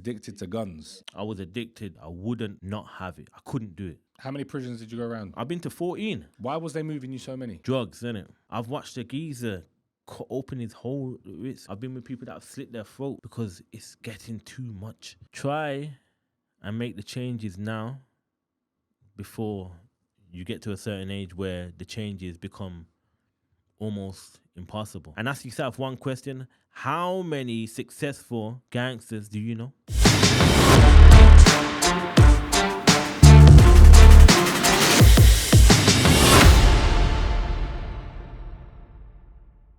addicted to guns. I was addicted. I wouldn't not have it. I couldn't do it. How many prisons did you go around? I've been to 14. Why was they moving you so many? Drugs, innit? I've watched a geezer open his whole wrist. I've been with people that have slit their throat because it's getting too much. Try and make the changes now before you get to a certain age where the changes become almost impossible. And ask yourself one question: how many successful gangsters do you know?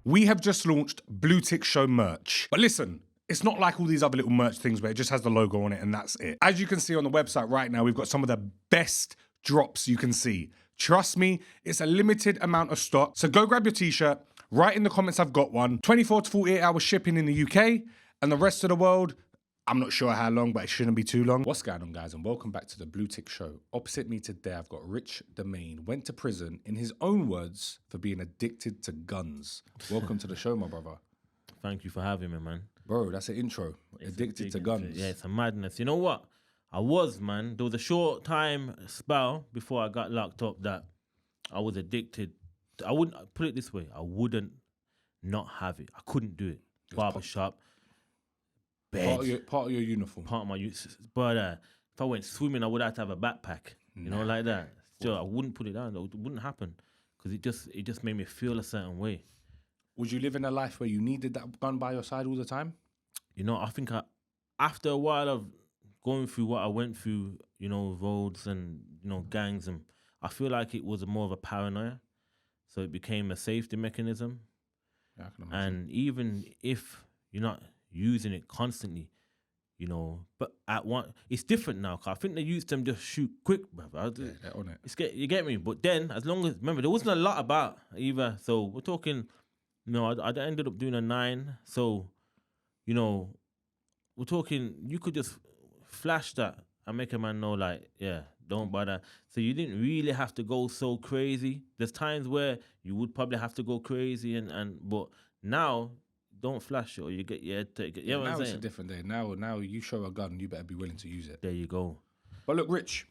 We have just launched BlueTick Show merch. But listen, it's not like all these other little merch things where it just has the logo on it and that's it. As you can see on the website right now, we've got some of the best drops you can see. Trust me, it's a limited amount of stock. So go grab your t-shirt. Write in the comments I've got one. 24 to 48 hour shipping in the UK, and the rest of the world, I'm not sure how long, but it shouldn't be too long. What's going on, guys, and welcome back to the BlueTick Show. Opposite me today, I've got Rich Dmain. Went to prison, in his own words, for being addicted to guns. Welcome to the show, my brother. Thank you for having me, man. Bro, that's an intro. Addicted to guns. Yeah, it's a madness. You know what? I was, man. There was a short time spell before I got locked up that I was addicted. I wouldn't, put it this way, I wouldn't not have it. I couldn't do it. Barbershop, bed. Part of your uniform. Part of my use. But if I went swimming, I would have to have a backpack. You know, like that. Still, I wouldn't put it down. It wouldn't happen. Because it just made me feel a certain way. Would you live in a life where you needed that gun by your side all the time? You know, I think after a while of going through what I went through, you know, roads and, you know, gangs, and I feel like it was more of a paranoia. So it became a safety mechanism. Yeah, I can imagine. And even if you're not using it constantly, you know, but at one, it's different now. Cause I think they used them just shoot quick, brother. Yeah, they're on it. You get me? But then, as long as, remember, there wasn't a lot about either. So we're talking, you know, I ended up doing a 9. So, you know, we're talking, you could just flash that and make a man know, like, yeah, don't bother. So you didn't really have to go so crazy. There's times where you would probably have to go crazy, but now, don't flash it or you get your head taken. You know what I'm saying? Now it's a different day. Now you show a gun, you better be willing to use it. There you go. But look, Rich,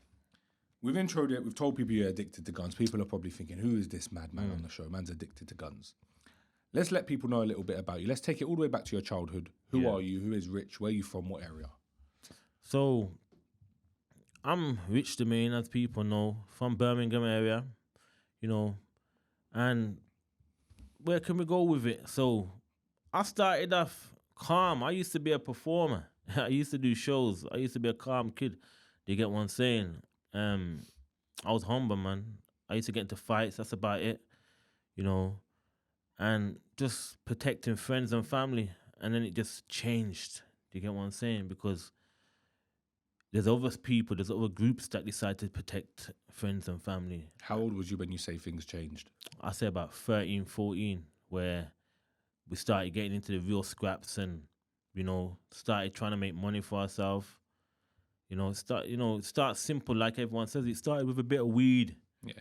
we've introed it. We've told people you're addicted to guns. People are probably thinking, who is this madman on the show? Man's addicted to guns. Let's let people know a little bit about you. Let's take it all the way back to your childhood. Who are you? Who is Rich? Where are you from? What area? So, I'm Rich Dmain, as people know, from Birmingham area, you know, and where can we go with it? So, I started off calm. I used to be a performer. I used to do shows. I used to be a calm kid. Do you get what I'm saying? I was humble, man. I used to get into fights. That's about it, you know, and just protecting friends and family. And then it just changed. Do you get what I'm saying? Because there's other people, there's other groups that decide to protect friends and family. How old was you when you say things changed? I say about 13, 14, where we started getting into the real scraps and, you know, started trying to make money for ourselves. You know, it starts simple, like everyone says. It started with a bit of weed. Yeah.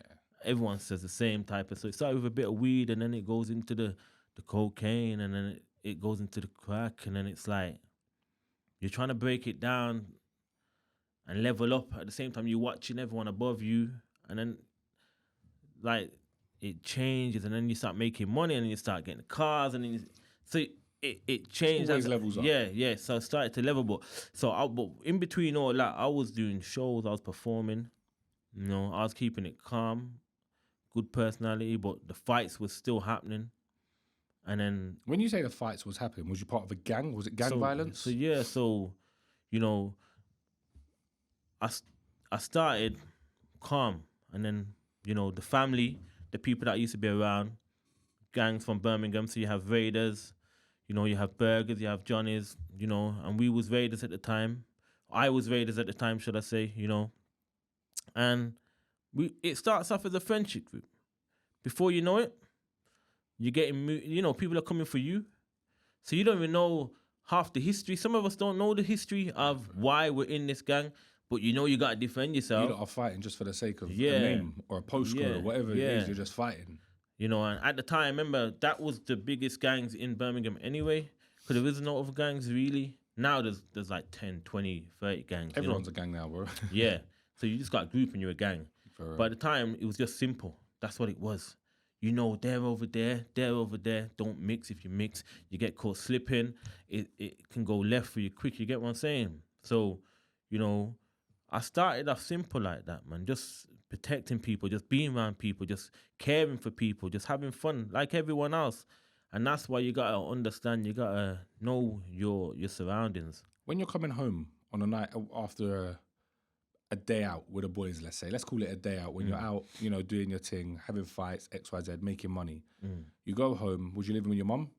Everyone says the same type of. So it started with a bit of weed, and then it goes into the cocaine, and then it goes into the crack, and then it's like you're trying to break it down and level up. At the same time, you're watching everyone above you, and then like it changes, and then you start making money, and then you start getting cars, and then it changed. Always levels up. Yeah. So I started to level, but in between all that, I was doing shows, I was performing. You know, I was keeping it calm, good personality, but the fights was still happening. And then when you say the fights was happening, was you part of a gang? Was it gang violence? So you know, I started calm, and then, you know, the family, the people that used to be around, gangs from Birmingham. So you have Raiders, you know, you have Burgers, you have Johnny's, you know, and we was Raiders at the time. I was Raiders at the time, should I say, you know. And it starts off as a friendship group. Before you know it, you're getting, you know, people are coming for you. So you don't even know half the history. Some of us don't know the history of why we're in this gang, but you know you got to defend yourself. You lot are fighting just for the sake of a name or a postcode or whatever it is. You're just fighting. You know, and at the time, remember, that was the biggest gangs in Birmingham anyway, because there is no other gangs really. Now there's like 10, 20, 30 gangs. Everyone's a gang now, bro. Yeah. So you just got a group and you're a gang. For real. But at the time, it was just simple. That's what it was. They're over there, they're over there. Don't mix. If you mix, you get caught slipping. It can go left for you quick. You get what I'm saying? So, I started off simple like that, man. Just protecting people, just being around people, just caring for people, just having fun like everyone else. And that's why you gotta understand, you gotta know your surroundings. When you're coming home on a night after a day out with the boys, let's say, let's call it a day out, when you're out, doing your thing, having fights, XYZ, making money, you go home, was you living with your mum?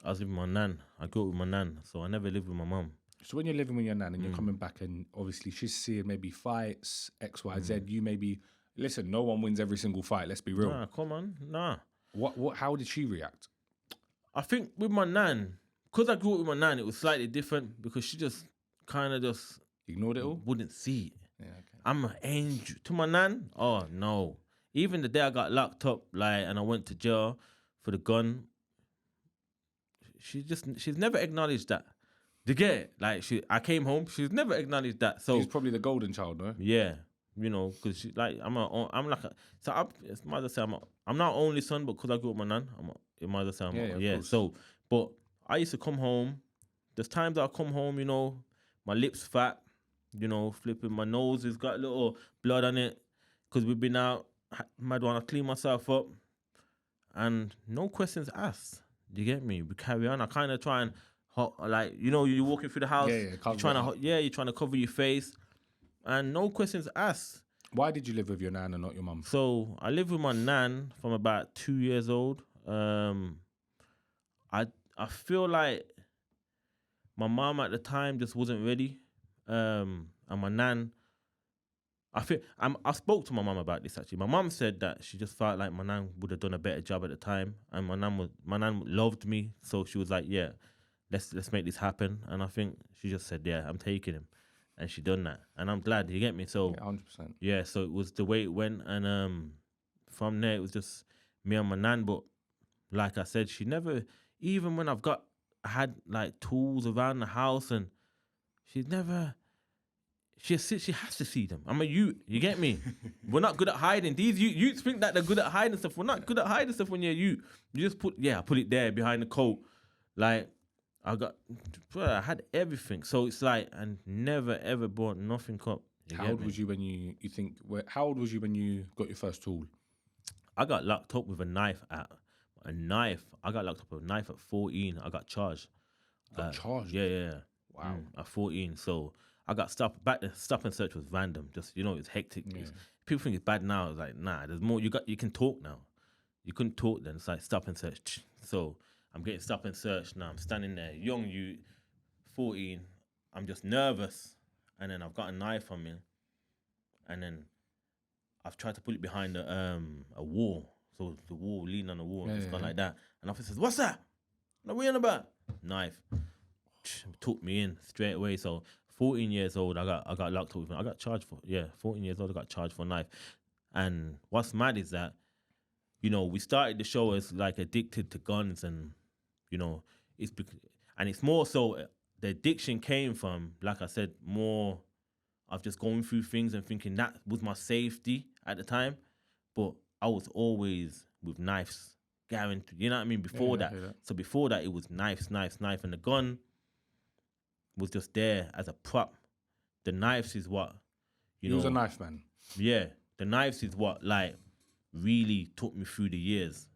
I was living with my nan. I grew up with my nan, so I never lived with my mum. So when you're living with your nan and you're coming back and obviously she's seeing maybe fights, XYZ, you maybe, listen, no one wins every single fight, let's be real. Nah, come on, nah. How did she react? I think with my nan, because I grew up with my nan, it was slightly different because she just kind of just ignored it all? Wouldn't see it. Yeah, okay. I'm an angel. To my nan, oh no. Even the day I got locked up, and I went to jail for the gun, she's never acknowledged that. You get it? I came home, she's never acknowledged that. So she's probably the golden child, no? Yeah, because it's mother say I'm not only son, but because I grew up with my nan, it mother say yeah. So, but I used to come home. There's times that I come home, my lips fat, flipping, my nose has got a little blood on it, because we've been out. Mad one, I clean myself up, and no questions asked. You get me? We carry on. I kind of try and you're walking through the house. You're trying to cover your face, and no questions asked. Why did you live with your nan and not your mum? So I lived with my nan from about 2 years old. I feel like my mom at the time just wasn't ready, and my nan. I spoke to my mum about this actually. My mum said that she just felt like my nan would have done a better job at the time, and my nan loved me, so she was like, yeah, let's make this happen. And I think she just said, yeah, I'm taking him, and she done that, and I'm glad. You get me? So 100%. Yeah, so it was the way it went, and from there it was just me and my nan. But like I said, she never, even when I had like tools around the house, and she's never. She has to see them. I'm a youth. You get me? We're not good at hiding. These youths think that they're good at hiding stuff. We're not good at hiding stuff when you're youth. You just I put it there behind the coat. Like, I had everything. So it's like, and never ever brought nothing up. How old was you when how old was you when you got your first tool? I got locked up with a knife I got locked up with a knife at 14. I got charged. Charged? Yeah. Wow. At 14. So I got stopped. Back then, stop and search was random. Just, it's hectic. Yeah. People think it's bad now. It's like, nah, there's more. You can talk now. You couldn't talk then. It's like stop and search. So I'm getting stop and search now. I'm standing there, young you, 14. I'm just nervous. And then I've got a knife on me. And then I've tried to put it behind a wall. So the wall, lean on the wall, and it's gone like that. And officer says, what's that? What are you on about? Knife. Took me in straight away. So 14 years old, I got locked up with him. I got charged for 14 years old. I got charged for a knife. And what's mad is that, we started the show as like addicted to guns, and it's more so the addiction came from, like I said, more of just going through things and thinking that was my safety at the time. But I was always with knives, guaranteed. You know what I mean? Before that. So before that, it was knife, and the gun was just there as a prop. The knives is what, He was a knife man. Yeah, the knives is what really took me through the years.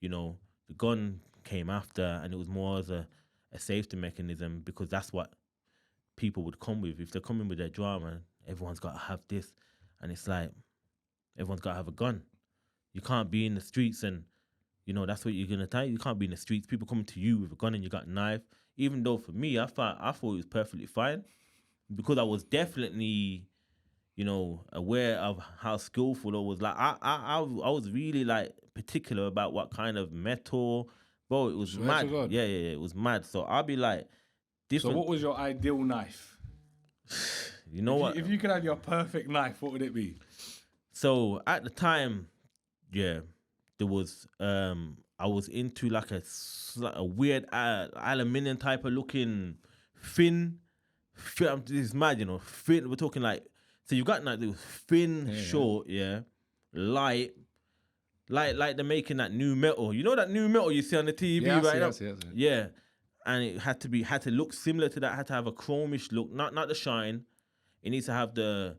The gun came after, and it was more as a safety mechanism, because that's what people would come with. If they're coming with their drama, everyone's got to have this, and it's like everyone's got to have a gun. You can't be in the streets and that's what you're gonna tell. You can't be in the streets. People coming to you with a gun and you got a knife. Even though for me, I thought it was perfectly fine, because I was definitely, aware of how skillful it was. Like I was really like particular about what kind of metal, bro. It was mad. Yeah, it was mad. So I'll be like, different. So what was your ideal knife? If you could have your perfect knife, what would it be? So at the time, there was I was into like a weird aluminium type of looking thin. This is mad, you know. Thin. We're talking like, so you've got like thin, short, light. Like they're making that new metal. You know that new metal you see on the TV right now? Yeah. And it had to look similar to that. Had to have a chromish look, not the shine. It needs to have the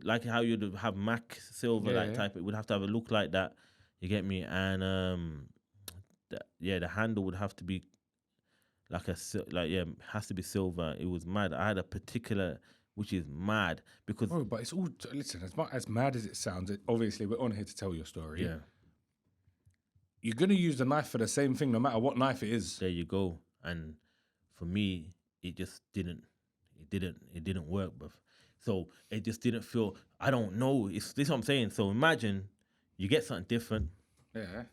like how you'd have Mac silver type. It would have to have a look like that. You get me? And the handle would have to be like has to be silver. It was mad. I had a particular, which is mad because. Oh, but it's all. Listen, as mad as it sounds, obviously we're on here to tell your story. Yeah. You're gonna use the knife for the same thing, no matter what knife it is. There you go. And for me, it just didn't. It didn't work, bruv. So it just didn't feel. I don't know. This is what I'm saying. So imagine you get something different. Yeah.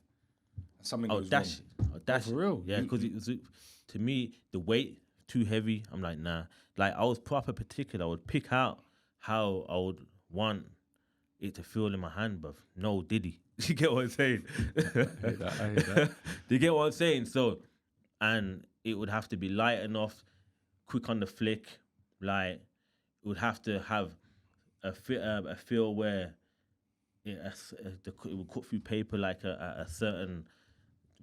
Something I'll goes dash wrong. it. I'll dash for real? Yeah, because it was, to me, the weight too heavy. I'm like, nah. Like I was proper particular. I would pick out how I would want it to feel in my hand, bruv. No Diddy. You get what I'm saying? I hate that. Do you get what I'm saying? So, and it would have to be light enough, quick on the flick. Like it would have to have a feel where it would cut through paper like a certain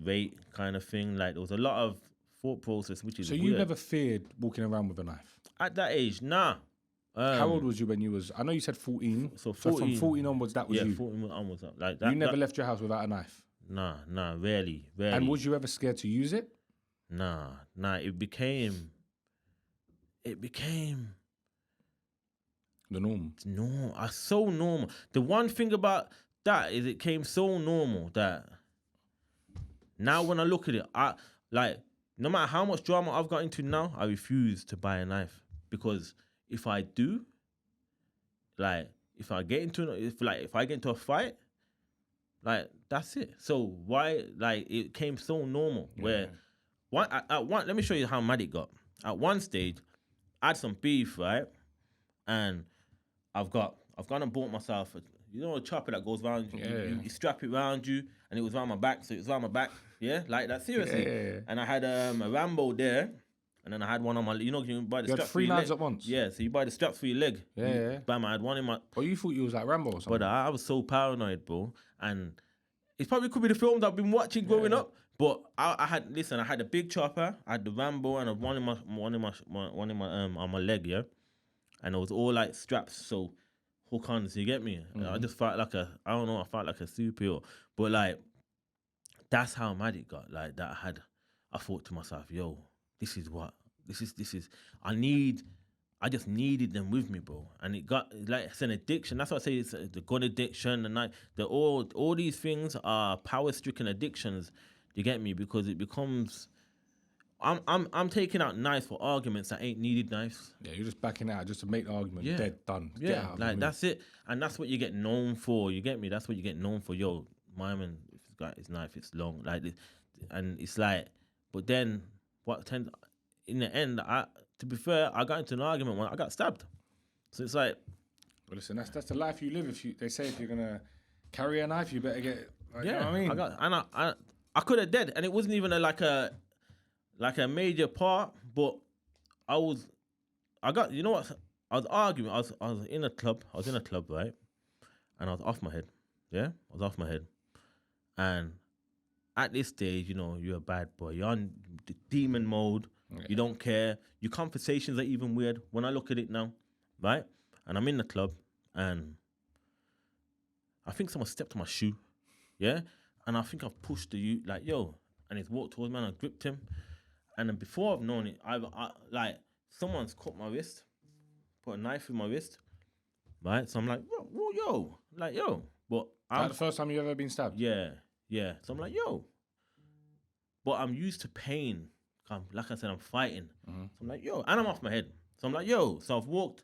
rate kind of thing. Like there was a lot of thought process, which is So weird. you never feared walking around with a knife? At that age, nah. How old was you when you was? I know you said 14. So from 14 14 onwards, that was you. 14 onwards. Like that. You never left your house without a knife. Nah, rarely. And was you ever scared to use it? Nah. It became The norm. no. So normal. The one thing about that is it came so normal that now when I look at it, I like no matter how much drama I've got into now, I refuse to buy a knife because if I do, like if I get into a fight, like that's it. So why like it came so normal where let me show you how mad it got. At one stage, I had some beef, right? And I've gone and bought myself a chopper that goes around you strap it around you, and it was around my back, so it was around my back, like that, seriously. Yeah. And I had a Rambo there, and then I had one on my, you can buy the You strap had 3 for your knives leg. at once? Yeah, so you buy the straps for your leg. Yeah. Bam, I had one in my. Oh, you thought you was like Rambo or something? But I was so paranoid, bro, and it probably could be the film that I've been watching growing up. But I had a big chopper, I had the Rambo, and one in my on my leg, yeah, and it was all like straps, so hook on. So you get me? I just felt like I felt like a superhero. But like, that's how mad it got. Like that I thought to myself, yo, this is. I just needed them with me, bro. And it got like it's an addiction. That's why I say it's the gun addiction and all these things are power-stricken addictions. You get me? Because it becomes. I'm taking out knives for arguments that ain't needed knives. Yeah, you're just backing out just to make the argument. Yeah. Dead, done. Get Yeah, out like that's it. And that's what you get known for. You get me? That's what you get known for. Yo, my man, if he's got his knife, it's long. Like this. And it's like, but then in the end, to be fair, I got into an argument when I got stabbed. So it's like, well, listen, that's the life you live. They say if you're gonna carry a knife, you better get. Like, you know what I mean? I could have dead, and it wasn't even a major part, but I was arguing. I was in a club, right? And I was off my head. Yeah? I was off my head. And at this stage, you're a bad boy. You're on the demon mode. Yeah. You don't care. Your conversations are even weird when I look at it now, right? And I'm in the club, and I think someone stepped on my shoe, yeah? And I think I've pushed the youth, like, yo, and he's walked towards me, and I gripped him. And then before I've known it, I someone's cut my wrist, put a knife in my wrist, right? So I'm like, yo. But the first time you ever been stabbed? Yeah. So I'm like, yo. But I'm used to pain. Like I said, I'm fighting. Mm-hmm. So I'm like, yo, and I'm off my head. So I'm like, yo. So I've looked,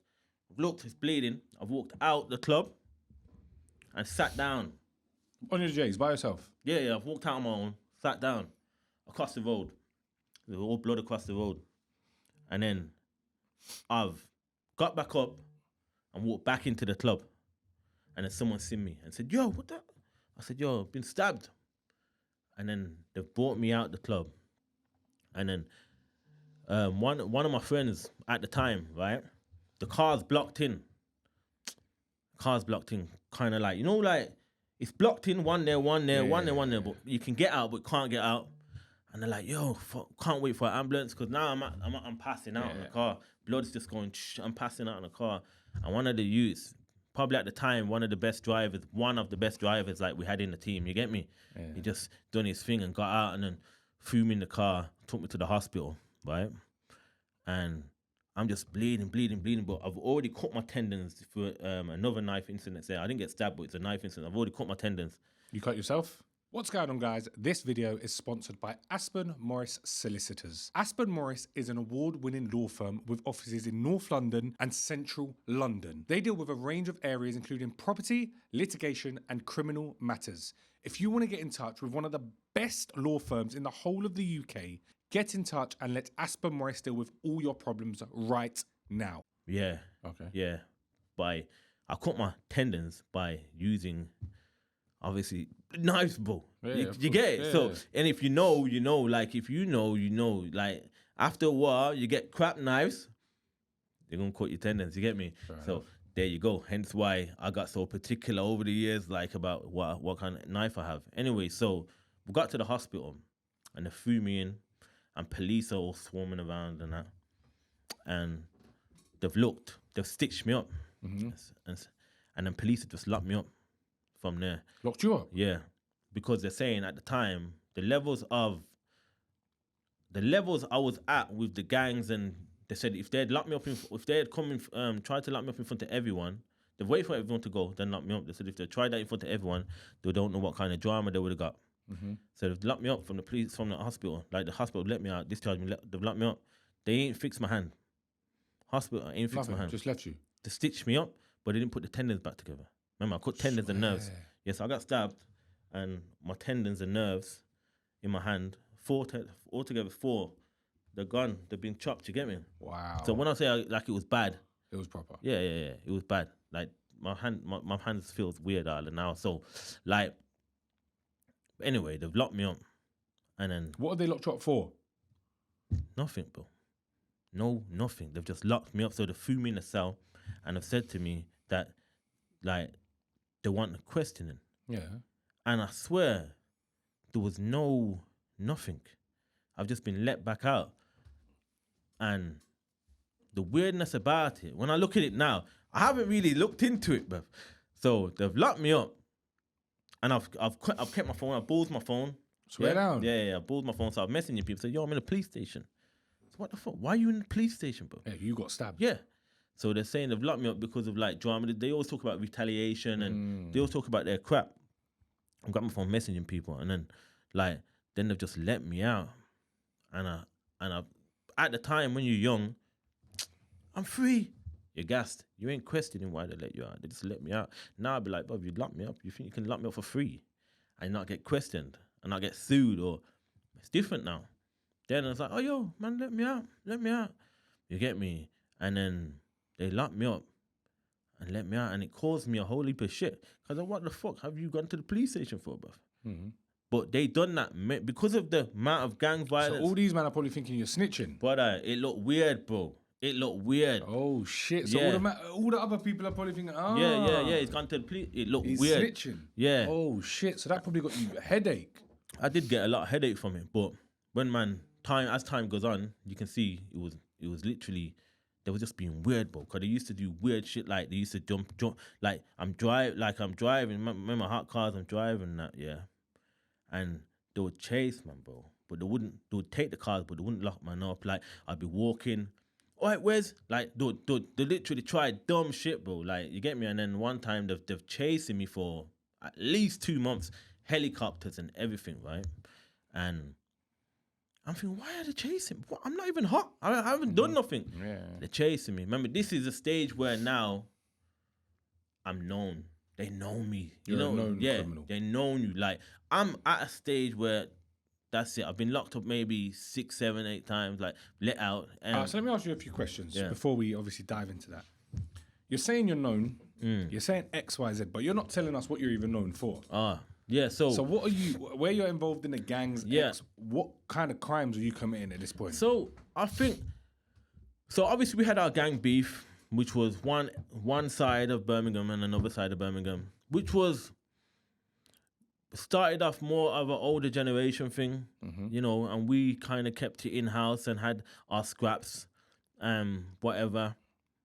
it's bleeding. I've walked out the club and sat down. On your J's, by yourself? Yeah, I've walked out on my own, sat down, across the road. There was all blood across the road. And then I've got back up and walked back into the club. And then someone seen me and said, yo, what the? I said, yo, I've been stabbed. And then they brought me out the club. And then one of my friends at the time, right? The car's blocked in. Kind of like, like it's blocked in, one there, one there, one there, one there, but you can get out, but can't get out. And they're like, yo, fuck, can't wait for an ambulance because now I'm passing out in the car. Blood's just going, I'm passing out in the car. And one of the youths, probably at the time, one of the best drivers like we had in the team, you get me? Yeah. He just done his thing and got out and then threw me in the car, took me to the hospital, right? And I'm just bleeding, but I've already cut my tendons for another knife incident there. I didn't get stabbed, but it's a knife incident. I've already cut my tendons. You cut yourself? What's going on, guys? This video is sponsored by Aspen Morris Solicitors. Aspen Morris is an award-winning law firm with offices in North London and Central London. They deal with a range of areas including property, litigation, and criminal matters. If you want to get in touch with one of the best law firms in the whole of the UK, get in touch and let Aspen Morris deal with all your problems right now. Yeah. Okay. Yeah. I cut my tendons by using, obviously, knives, bro. Yeah, you get it? Yeah, so, and if you know, like, if you know, like, after a while, you get crap knives, they're going to cut your tendons, you get me? So, there you go. Hence why I got so particular over the years, like, about what kind of knife I have. Anyway, so, we got to the hospital, and they threw me in, and police are all swarming around and that. And they've stitched me up. Mm-hmm. And then police have just locked me up from there. Locked you up? Yeah. Because they're saying at the time, the levels I was at with the gangs, and they said if they had locked me up, if they had come in, tried to lock me up in front of everyone, they've waited for everyone to go, then lock me up. They said if they tried that in front of everyone, they don't know what kind of drama they would have got. Mm-hmm. So they've locked me up from the police, from the hospital. Like the hospital let me out, discharged me, they've locked me up. They ain't fixed my hand. Hospital ain't fixed my hand. Just left you. They stitched me up, but they didn't put the tendons back together. Remember, I cut tendons and nerves. Yes, I got stabbed, and my tendons and nerves in my hand, altogether four, they're gone. They've been chopped. You get me? Wow. So when I say like it was bad, it was proper. Yeah. It was bad. Like my hands feels weird all now. So, like, anyway, they've locked me up, and then what are they locked you up for? Nothing, bro. No, nothing. They've just locked me up. So they threw me in a cell, and have said to me that, like, they want questioning. Yeah. And I swear, there was nothing. I've just been let back out. And the weirdness about it, when I look at it now, I haven't really looked into it, bruv. So they've locked me up, and I've kept my phone. I balled my phone. Swear down. Yeah. I balled my phone. So I'm messaging people. Say, yo, I'm in a police station. So what the fuck? Why are you in the police station, bro? Yeah, you got stabbed. Yeah. So they're saying they've locked me up because of like drama. They always talk about retaliation and they always talk about their crap. I've got my phone messaging people, and then they've just let me out. And I at the time when you're young, I'm free. You're gassed. You ain't questioning why they let you out. They just let me out. Now I'd be like, Bob, you lock me up. You think you can lock me up for free and not get questioned and not get sued? Or it's different now. Then it's like, oh, yo, man, let me out. You get me? And then they locked me up and let me out, and it caused me a whole heap of shit. Because what the fuck have you gone to the police station for, bruv? Mm-hmm. But they done that because of the amount of gang violence. So all these men are probably thinking you're snitching. But it looked weird, bro. It looked weird. Oh, shit. So all the other people are probably thinking, Yeah. He's gone to the police. It looked he's weird. Snitching. Yeah. Oh, shit. So that probably got you a headache. I did get a lot of headache from it. But when as time goes on, you can see it was literally, they were just being weird, bro. Because they used to do weird shit, like they used to jump. Like I'm driving. Remember hot cars? I'm driving that, yeah. And they would chase man, bro. But they would take the cars, but they wouldn't lock man up. Like I'd be walking. All right, where's like they literally tried dumb shit, bro. Like you get me. And then one time they've chasing me for at least 2 months, helicopters and everything, right? And I'm thinking, why are they chasing me? What? I'm not even hot. I haven't done nothing. Yeah. They're chasing me. Remember, this is a stage where now I'm known. They know me. You're a known criminal. They know you. Like, I'm at a stage where that's it. I've been locked up maybe 6, 7, 8 times, like let out. So let me ask you a few questions before we obviously dive into that. You're saying you're known. You're saying X, Y, Z, but you're not telling us what you're even known for. Yeah. So what are you? Where you're involved in the gangs? Yeah. What kind of crimes are you committing at this point? So I think. So obviously we had our gang beef, which was one side of Birmingham and another side of Birmingham, which was started off more of an older generation thing, you know, and we kind of kept it in house and had our scraps, whatever,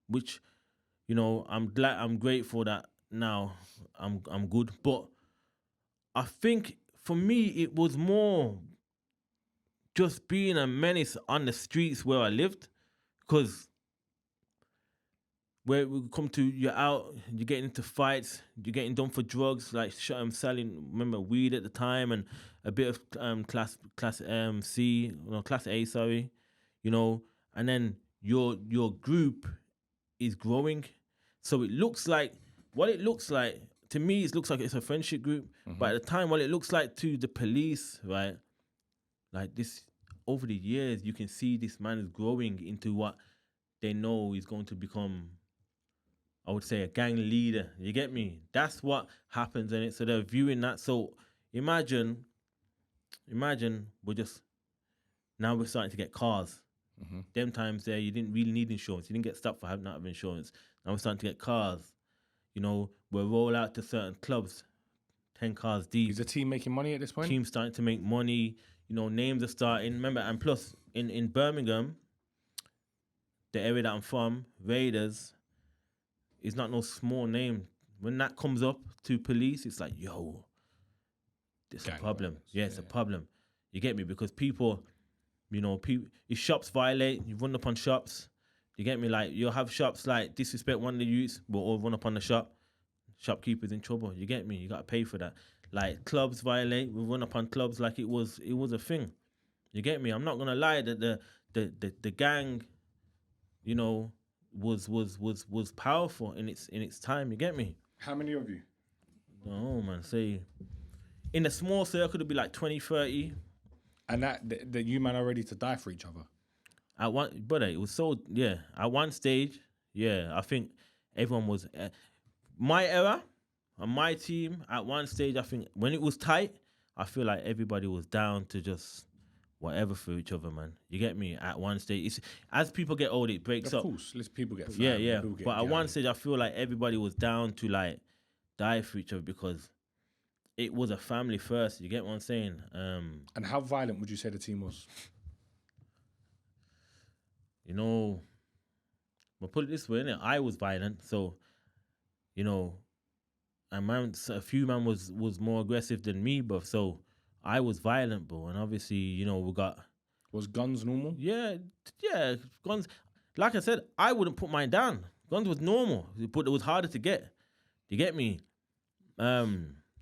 which, you know, I'm grateful that now I'm good. But I think for me it was more just being a menace on the streets where I lived, because where we come to, you're out, you're getting into fights, you're getting done for drugs, like selling, remember, weed at the time, and a bit of class C, no, class A, sorry, you know, and then your group is growing, so it looks like to me, it looks like it's a friendship group, but at the time, what it looks like to the police, right, like this, over the years, you can see this man is growing into what they know is going to become, I would say, a gang leader. You get me? That's what happens in it. So they're viewing that. So imagine now we're starting to get cars. Them times there, you didn't really need insurance. You didn't get stopped for not having insurance. Now we're starting to get cars. You know, we'll roll out to certain clubs, 10 cars deep. Is the team making money at this point? Team's starting to make money. You know, names are starting. Remember, and plus, in Birmingham, the area that I'm from, Raiders, is not no small name. When that comes up to police, it's like, yo, it's a problem. Yeah, it's a problem. You get me? Because people, you know, if shops violate, you run up on shops. You get me? Like, you'll have shops like disrespect one of the youths, we'll all run up on the shop. Shopkeeper's in trouble. You get me? You got to pay for that. Like, clubs violate, we run up on clubs like it was a thing. You get me? I'm not gonna lie that the gang, you know, was powerful in its time. You get me? How many of you? Oh man, say in a small circle it'd be like 20, 30. And that you man are ready to die for each other. At one, brother, it was so, yeah. At one stage, yeah, I think everyone was my era and my team. At one stage, I think when it was tight, I feel like everybody was down to just whatever for each other, man. You get me? At one stage, as people get older, it breaks up. Of course, let's people get Yeah, yeah. But at one stage, I feel like everybody was down to like die for each other because it was a family first. You get what I'm saying? And how violent would you say the team was? You know, but put it this way, innit? I was violent, so you know, a few man was more aggressive than me, but so I was violent, bro. And obviously, you know, we got. Was guns normal? Yeah, guns. Like I said, I wouldn't put mine down. Guns was normal, but it was harder to get. You get me? It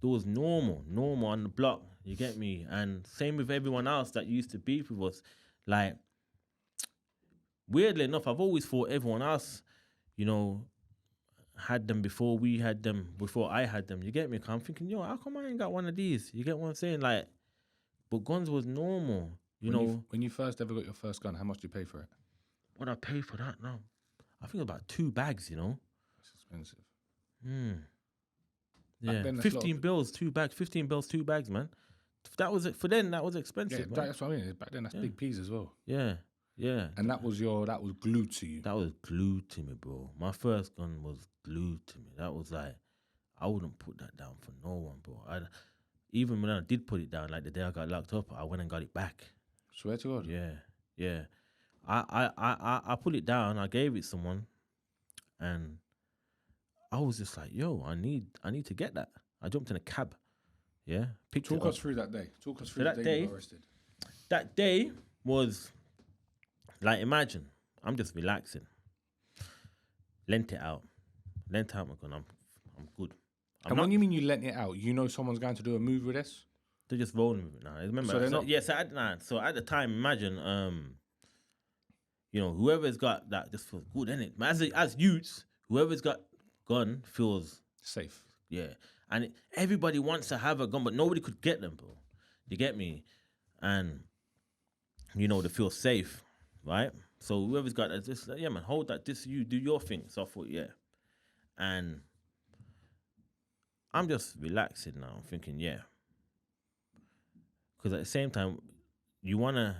was normal on the block. You get me? And same with everyone else that used to beef with us. Like, weirdly enough, I've always thought everyone else, you know, had them before we had them, before I had them. You get me? 'Cause I'm thinking, yo, how come I ain't got one of these? You get what I'm saying? Like, but guns was normal, you know. When you first ever got your first gun, how much did you pay for it? What I pay for that now? I think about 2 bags, you know. It's expensive. Yeah, then, 15 bills, 2 bags. 15 bills, 2 bags, man. That was it for then. That was expensive. Yeah, man. that's what I mean. Back then, that's big peas as well. Yeah. And that was glued to you. That was glued to me, bro. My first gun was glued to me. That was like, I wouldn't put that down for no one, bro. Even when I did put it down, like the day I got locked up, I went and got it back. Swear to God. Yeah. I put it down. I gave it someone, and I was just like, yo, I need to get that. I jumped in a cab. Yeah. Talk us through that day. Talk us through that the day day you got arrested. That day was like, imagine I'm just relaxing. Lent out my gun. I'm good. When you mean you lent it out, you know someone's going to do a move with this? They're just rolling with it now. Remember? So they're not. Yeah. So at the time, imagine, you know, whoever's got that just feels good, innit? As youths, whoever's got gun feels Safe. Yeah. And everybody wants to have a gun, but nobody could get them, bro. You get me? And, you know, they feel safe, right? So whoever's got that, just like, yeah, man, hold that. This, you do your thing. So I thought, yeah. And I'm just relaxing now. I'm thinking, yeah. Because at the same time, you want to...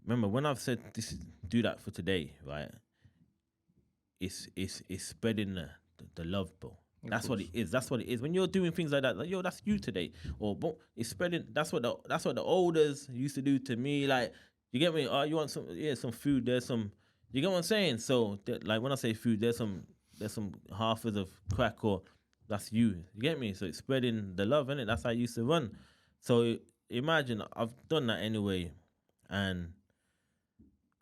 Remember, when I've said this, do that for today, right? It's spreading the love, bro. That's what it is. That's what it is. When you're doing things like that, like, yo, that's you today. Or it's spreading. That's what the olders used to do to me. Like, you get me? Oh, you want some food? There's some. You get what I'm saying? So, like when I say food, there's some halfers of crack, or that's you. You get me? So it's spreading the love, innit? That's how I used to run. So imagine I've done that anyway, and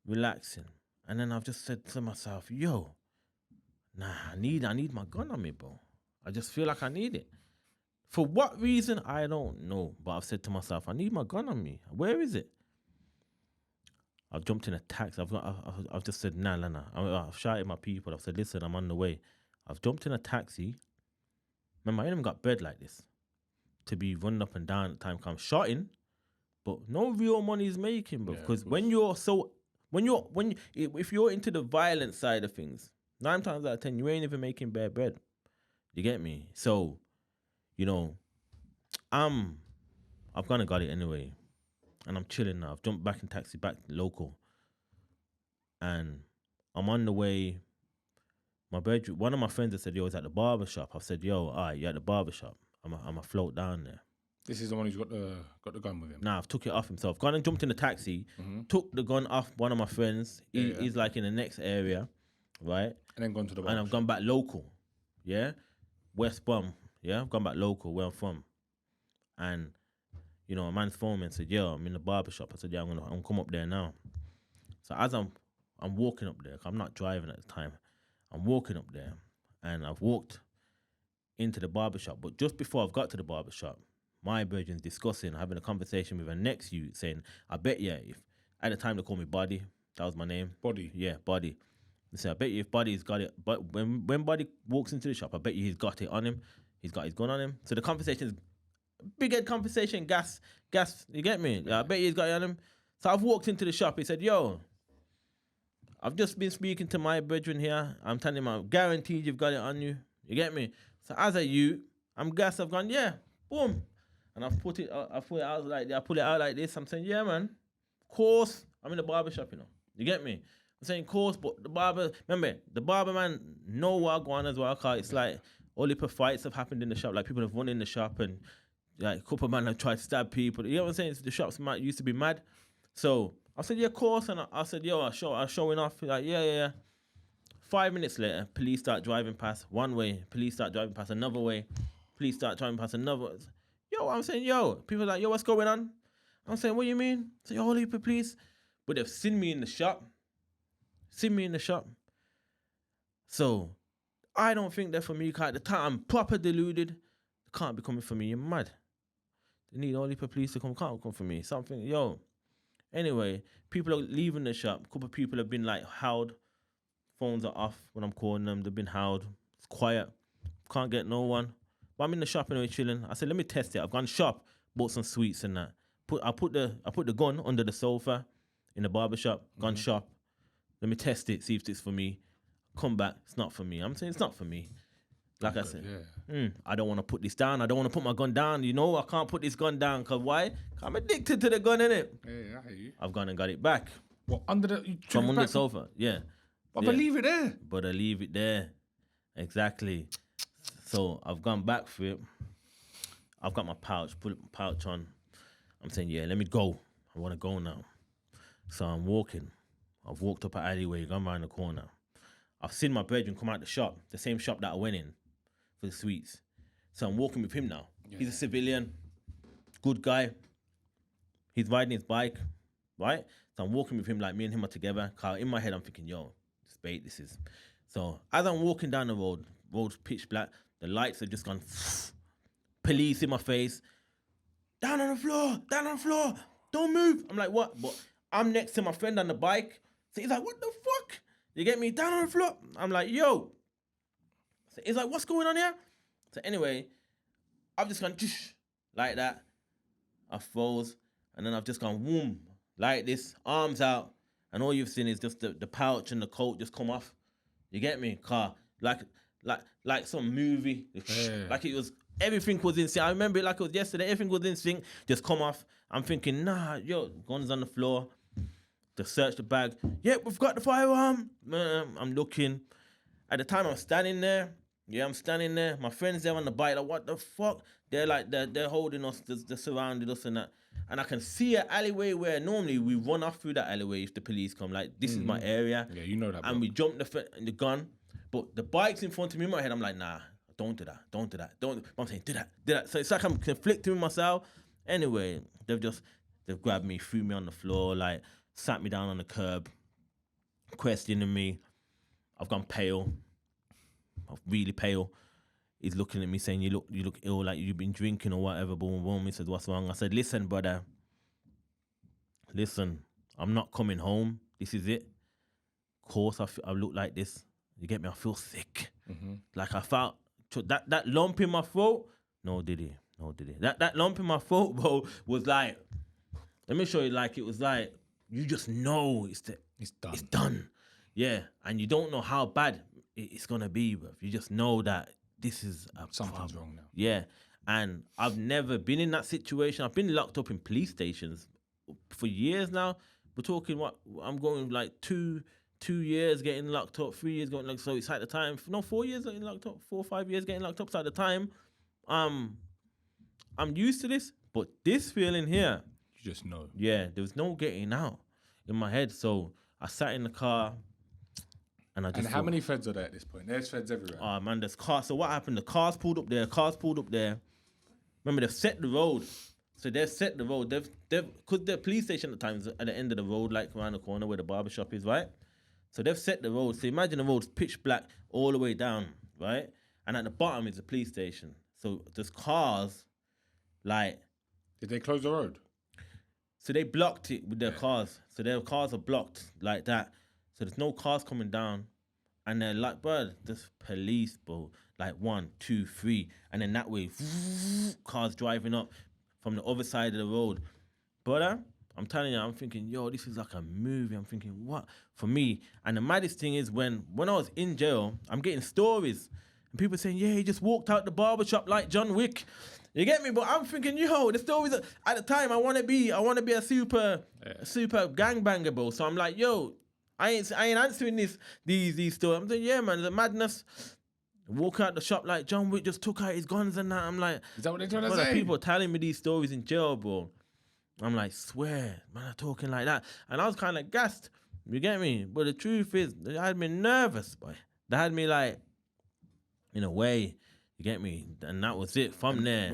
relaxing, and then I've just said to myself, yo, nah, I need my gun on me, bro. I just feel like I need it. For what reason, I don't know. But I've said to myself, I need my gun on me. Where is it? I've jumped in a taxi. I've just said, nah. I've shouted at my people. I've said, listen, I'm on the way. I've jumped in a taxi. Remember, I ain't even got bread like this to be running up and down at the time. I'm shotting, but no real money is making, bro. Because if you're into the violent side of things, 9 times out of 10, you ain't even making bare bread. You get me? So, you know, I've gone and got it anyway. And I'm chilling now. I've jumped back in taxi, back local. And I'm on the way. One of my friends has said, yo, it's at the barber shop. I've said, yo, all right, you're at the barber shop. I'm a float down there. This is the one who's got the gun with him. Nah, I've took it off himself. Gone and jumped in the taxi, took the gun off one of my friends. He's like in the next area, right? And then gone to the barber And I've gone back local, yeah? West Brom, yeah? I've gone back local, where I'm from. And, you know, a man's phoned me and said, yo, I'm in the barber shop. I said, yeah, I'm gonna come up there now. So as I'm walking up there, 'cause I'm not driving at the time, I'm walking up there, and I've walked into the barber shop. But just before I've got to the barber shop, my virgin's discussing, having a conversation with a next youth, saying, I bet you, if at the time they called me Body, that was my name. Body. Yeah, Body. They say, I bet you if Body's got it, but when Body walks into the shop, I bet you he's got it on him. He's got his gun on him. So the conversation is big head conversation, gas, you get me? Yeah, I bet you he's got it on him. So I've walked into the shop, he said, yo, I've just been speaking to my brethren here. I'm telling him, I'm guaranteed you've got it on you. You get me? So as a youth, I'm gas, I've gone, yeah, boom. And I've put it out like that. I pull it out like this. I'm saying, yeah, man. Of course, I'm in the barber shop, you know. You get me? I'm saying, of course, but the barber man know what I go on as well. Cause it's like all the fights have happened in the shop. Like people have run in the shop and like a couple of men have tried to stab people. You know what I'm saying? The shops used to be mad. So I said, yeah, of course. And I said, yo, I'm showing off. Like, yeah. 5 minutes later, police start driving past one way. Police start driving past another way. Police start driving past another. Yo, I'm saying, yo. People are like, yo, what's going on? I'm saying, what you mean? I say, holy police. But they've seen me in the shop. So I don't think they're for me. Cause at the time, I'm proper deluded. They can't be coming for me. You're mad. They need all the police to come. Can't come for me. Something, yo. Anyway, people are leaving the shop. A couple of people have been like howled. Phones are off when I'm calling them. They've been howled. It's quiet. Can't get no one. But I'm in the shop anyway, chilling. I said, let me test it. I've gone shop, bought some sweets and that. I put the gun under the sofa in the barber shop. Gone shop. Let me test it, see if it's for me. Come back, it's not for me. I'm saying it's not for me. Like I said, I don't want to put this down. I don't want to put my gun down. You know, I can't put this gun down. Cause why? 'Cause I'm addicted to the gun, innit? Yeah, I hear you. I've gone and got it back. What, under the... From under the sofa, yeah. But I leave it there. But I leave it there. Exactly. So I've gone back for it. I've got my pouch, put my pouch on. I'm saying, yeah, let me go. I want to go now. So I'm walking. I've walked up an alleyway, gone around the corner. I've seen my brethren come out the shop, the same shop that I went in for the sweets. So I'm walking with him now. Yeah. He's a civilian, good guy. He's riding his bike, right? So I'm walking with him like me and him are together. Cause in my head, I'm thinking, yo, this bait, this is. So as I'm walking down the road's pitch black, the lights have just gone, police in my face. Down on the floor, don't move. I'm like, what? But I'm next to my friend on the bike. So he's like, what the fuck? You get me? Down on the floor. I'm like, yo. So he's like, what's going on here? So anyway, I've just gone, like that. I froze. And then I've just gone, whoom, like this, arms out. And all you've seen is just the pouch and the coat just come off. You get me? Car, like some movie. Yeah. Like it was everything was in sync. I remember it like it was yesterday. Everything was in sync. Just come off. I'm thinking, nah, yo, guns on the floor. Just search the bag. Yeah, we've got the firearm. I'm looking. At the time, I'm standing there. Yeah, I'm standing there. My friends there on the bike. Like, what the fuck? They're like, they're holding us. They're surrounding us and that. And I can see an alleyway where normally we run off through that alleyway if the police come. Like, this is my area. Yeah, you know that. And we jump the gun. But the bike's in front of me in my head. I'm like, nah, don't do that. Don't do that. Don't. But I'm saying, do that. So it's like I'm conflicting with myself. Anyway, they've grabbed me, threw me on the floor, like, sat me down on the curb, questioning me. I've gone pale. I'm really pale. He's looking at me saying, you look ill, like you've been drinking or whatever. Boom, boom. He said, what's wrong? I said, listen, brother. Listen, I'm not coming home. This is it. Of course, I look like this. You get me? I feel sick. Like I felt that lump in my throat. No, did he? That lump in my throat, bro, was like, let me show you, like, it was like, you just know it's done. It's done. Yeah, and you don't know how bad it's gonna be, bro. You just know that this is Something's wrong now. Yeah, and I've never been in that situation. I've been locked up in police stations for years now. We're talking I'm going like two years getting locked up, 3 years going, like, so it's at the time. No, 4 years getting locked up, 4 or 5 years getting locked up. So at the time, I'm used to this, but this feeling here, you just know. Yeah, there was no getting out in my head. So I sat in the car. And how many feds are there at this point? There's feds everywhere. Oh, man, there's cars. So what happened? The cars pulled up there. Remember, they've set the road. So they've set the road. Because the police station at the time is at the end of the road, like around the corner where the barbershop is, right? So they've set the road. So imagine the road's pitch black all the way down, right? And at the bottom is the police station. So there's cars, like... Did they close the road? So they blocked it with their cars. So their cars are blocked like that. So there's no cars coming down. And they're like, bro, there's police, bro. Like 1, 2, 3. And then that way, cars driving up from the other side of the road. Brother, I'm telling you, I'm thinking, yo, this is like a movie. I'm thinking, what? For me. And the maddest thing is when I was in jail, I'm getting stories. And people saying, yeah, he just walked out the barbershop like John Wick. You get me? But I'm thinking, yo, the stories at the time, I want to be a super gangbanger, bro. So I'm like, yo, I ain't answering these stories. I'm saying, yeah, man, the madness. Walk out the shop like John Wick just took out his guns and that. I'm like, is that what they're trying to say? People are telling me these stories in jail, bro. I'm like, swear, man, I'm talking like that. And I was kind of gassed. You get me? But the truth is, they had me nervous, boy. They had me like, in a way, you get me? And that was it from there.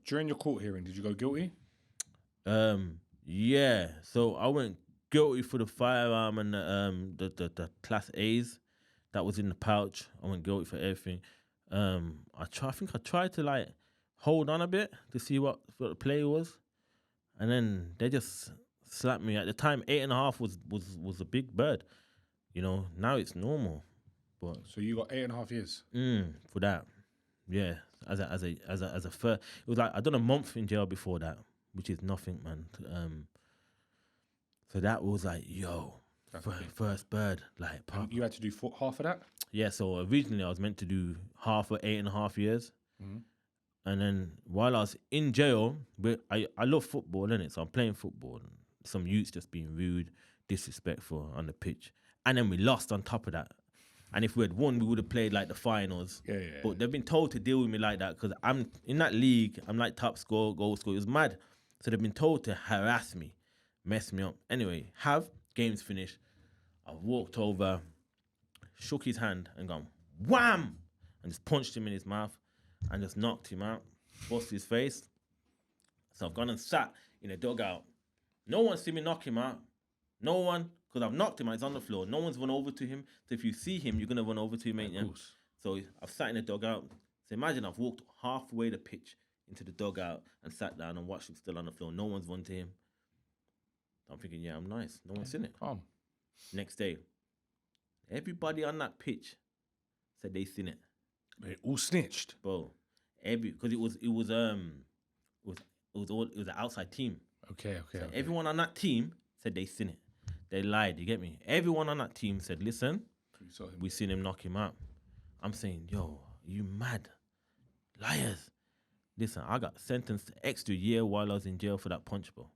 During your court hearing, did you go guilty? Yeah. So I went guilty for the firearm and the class A's that was in the pouch. I went guilty for everything. I think I tried to like hold on a bit to see what the play was, and then they just slapped me. At the time, 8.5 was a big bird. You know, now it's normal. But so you got 8.5 years for that. Yeah, as a first, it was like I done a month in jail before that, which is nothing, man. So that was like, yo, first bird, like. And you had to do half of that? Yeah, so originally I was meant to do half of 8.5 years. And then while I was in jail, I love football, innit? So I'm playing football. And some youths just being rude, disrespectful on the pitch. And then we lost on top of that. And if we had won, we would have played like the finals. Yeah. But they've been told to deal with me like that because I'm in that league. I'm like top scorer, goal scorer. It was mad. So they've been told to harass me, mess me up. Anyway, game's finished. I walked over, shook his hand and gone, wham! And just punched him in his mouth and just knocked him out, busted his face. So I've gone and sat in a dugout. No one see me knock him out. No one, because I've knocked him and he's on the floor. No one's run over to him. So if you see him, you're going to run over to him, ain't you? So I've sat in a dugout. So imagine I've walked halfway the pitch into the dugout and sat down and watched him still on the floor. No one's run to him. I'm thinking, yeah, I'm nice. No one's seen it. Calm. Next day, everybody on that pitch said they seen it. They all snitched, bro. Because it was an outside team. Okay. Everyone on that team said they seen it. They lied. You get me? Everyone on that team said, "Listen, we seen him knock him out." I'm saying, "Yo, you mad? Liars!" listen, I got sentenced extra year while I was in jail for that punch, bro.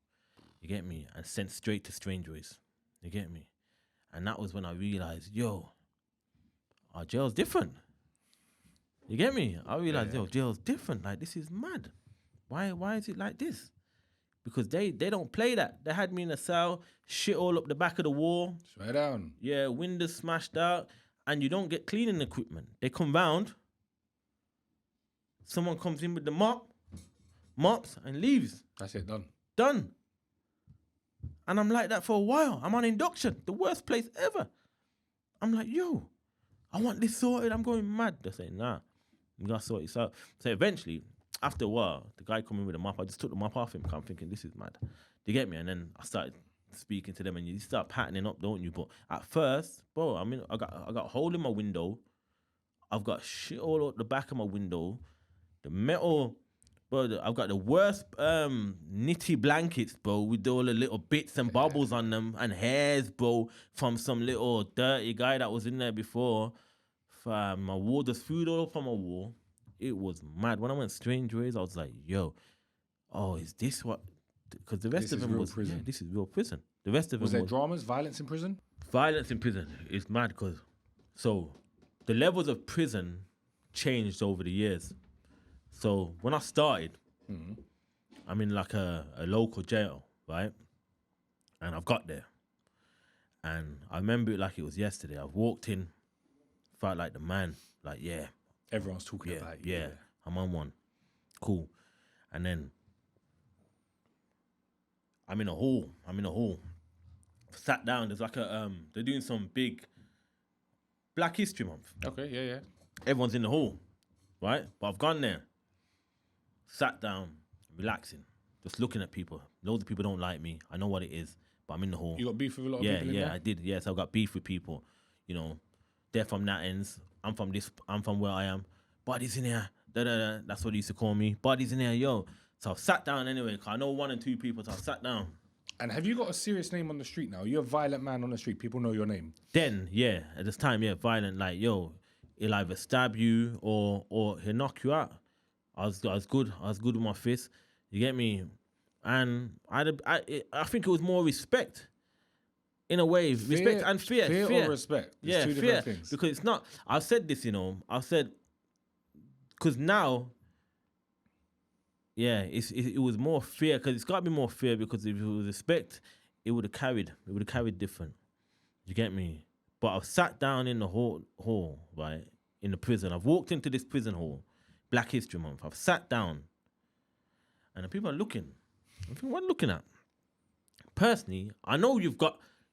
You get me? And sent straight to Strangeways. You get me? And that was when I realized, yo, our jail's different. You get me? I realized, yo, jail's different. Like, this is mad. Why is it like this? Because they don't play that. They had me in a cell, shit all up the back of the wall. Swear down. Yeah, windows smashed out. And you don't get cleaning equipment. They come round. Someone comes in with the mops, and leaves. That's it, done. Done. And I'm like that for a while. I'm on Induction, the worst place ever. I'm like, yo, I want this sorted. I'm going mad. They say, nah, we gotta sort this out. So eventually, after a while, the guy come in with a mop. I just took the mop off him. I'm thinking, this is mad. You get me? And then I started speaking to them, and you start patterning up, don't you? But at first, bro, I mean, I got a hole in my window. I've got shit all up the back of my window. The metal, bro, I've got the worst knitty blankets, bro, with all the little bits and bubbles on them and hairs, bro, from some little dirty guy that was in there before. Fam, my wall, there's food all up on my wall. It was mad. When I went Strangeways, I was like, yo, oh, is this what? Because the rest of them was prison. Yeah, this is real prison. The rest of them was there dramas, violence in prison? Violence in prison is mad because, so the levels of prison changed over the years. So when I started, I'm in like a local jail, right? And I've got there. And I remember it like it was yesterday. I walked in, felt like the man, like, yeah. Everyone's talking about you. Yeah, I'm on one. Cool. And then I'm in a hall. Sat down, there's like they're doing some big Black History Month. Okay, yeah. Everyone's in the hall, right? But I've gone there. Sat down, relaxing, just looking at people. Loads of people don't like me. I know what it is, but I'm in the hall. You got beef with a lot of people in there? Yeah, I did. Yes, I've got beef with people. You know, they're from that ends. I'm from this. I'm from where I am. Buddy's in here. Da-da-da. That's what they used to call me. Buddy's in here, yo. So I've sat down anyway, because I know 1 and 2 people, so I've sat down. And have you got a serious name on the street now? You're a violent man on the street. People know your name. Then, yeah, at this time, yeah, violent. Like, yo, he'll either stab you or he'll knock you out. I was good. I was good with my fist. You get me? And I think it was more respect. In a way, respect and fear. Fear or respect? It's two different things. Because it's not. I've said this, you know. I've said because now, yeah, it was more fear. Because it's got to be more fear. Because if it was respect, it would have carried. It would have carried different. You get me? But I've sat down in the hall, right, in the prison. I've walked into this prison hall. Black History Month. I've sat down and the people are looking. I think, what are you looking at? Personally, I know you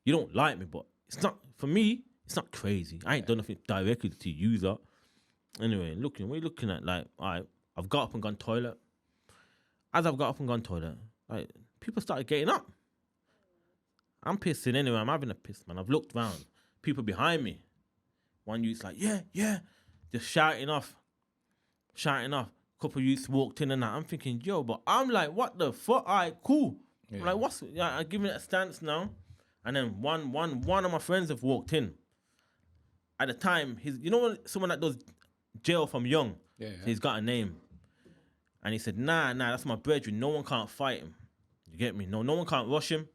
don't like me, but it's not, for me, it's not crazy. I ain't done nothing directly to you, user. Anyway, what are you looking at? Like, all right, I've got up and gone toilet. As I've got up and gone toilet, like, people started getting up. I'm pissing anyway. I'm having a piss, man. I've looked round. People behind me. One youth's like, yeah. Just shouting off. Couple youths walked in and that. I'm thinking, yo, but I'm like, what the fuck? All right, cool. Yeah. Like, I'm giving it a stance now. And then one of my friends have walked in. At the time, you know someone that does jail from young? Yeah. He's got a name. And he said, nah, that's my brethren. No one can't fight him. You get me? No one can't rush him.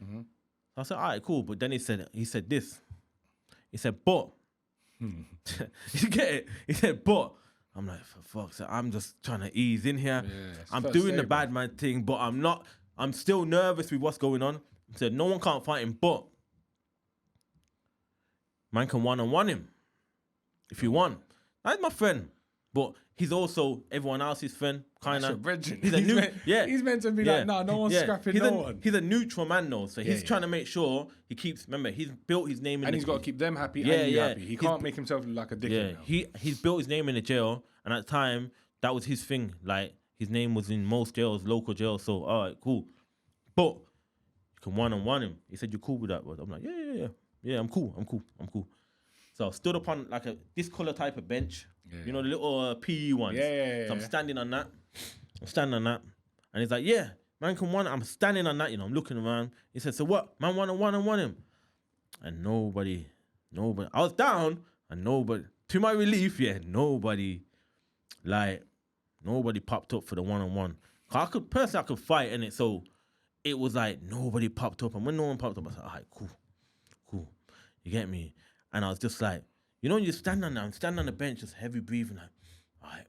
Mm-hmm. I said, all right, cool. But then he said this. He said, but. You get it? He said, but. I'm like, for fuck's sake, I'm just trying to ease in here. Yeah, I'm doing the bad man thing, but I'm not. I'm still nervous with what's going on. He said, no one can't fight him, but man can one-on-one him if you want. That's my friend, but he's also everyone else's friend, kind of. He's meant to be like, no one's scrapping no one. He's a neutral man though, so he's trying to make sure he keeps. Remember, he's built his name in. And he's got to keep them happy and you happy. He can't make himself look like a dickhead now. He's built his name in the jail, and at the time that was his thing. Like his name was in most jails, local jails. So all right, cool. But you can one-on-one him. He said, "You cool with that?" But I'm like, yeah. I'm cool. So I stood up on like this color type of bench. Yeah. You know, the little PE ones. Yeah. So I'm standing on that. And he's like, yeah, man can one. I'm standing on that, you know, I'm looking around. He said, so what? Man one-on-one him. And nobody. I was down and nobody, to my relief, nobody, like, Nobody popped up for the one-on-one. I could fight in it, so it was like nobody popped up. And when no one popped up, I was like, all right, cool. You get me? And I was just like, you know, when you stand on the bench, just heavy breathing, like, all right,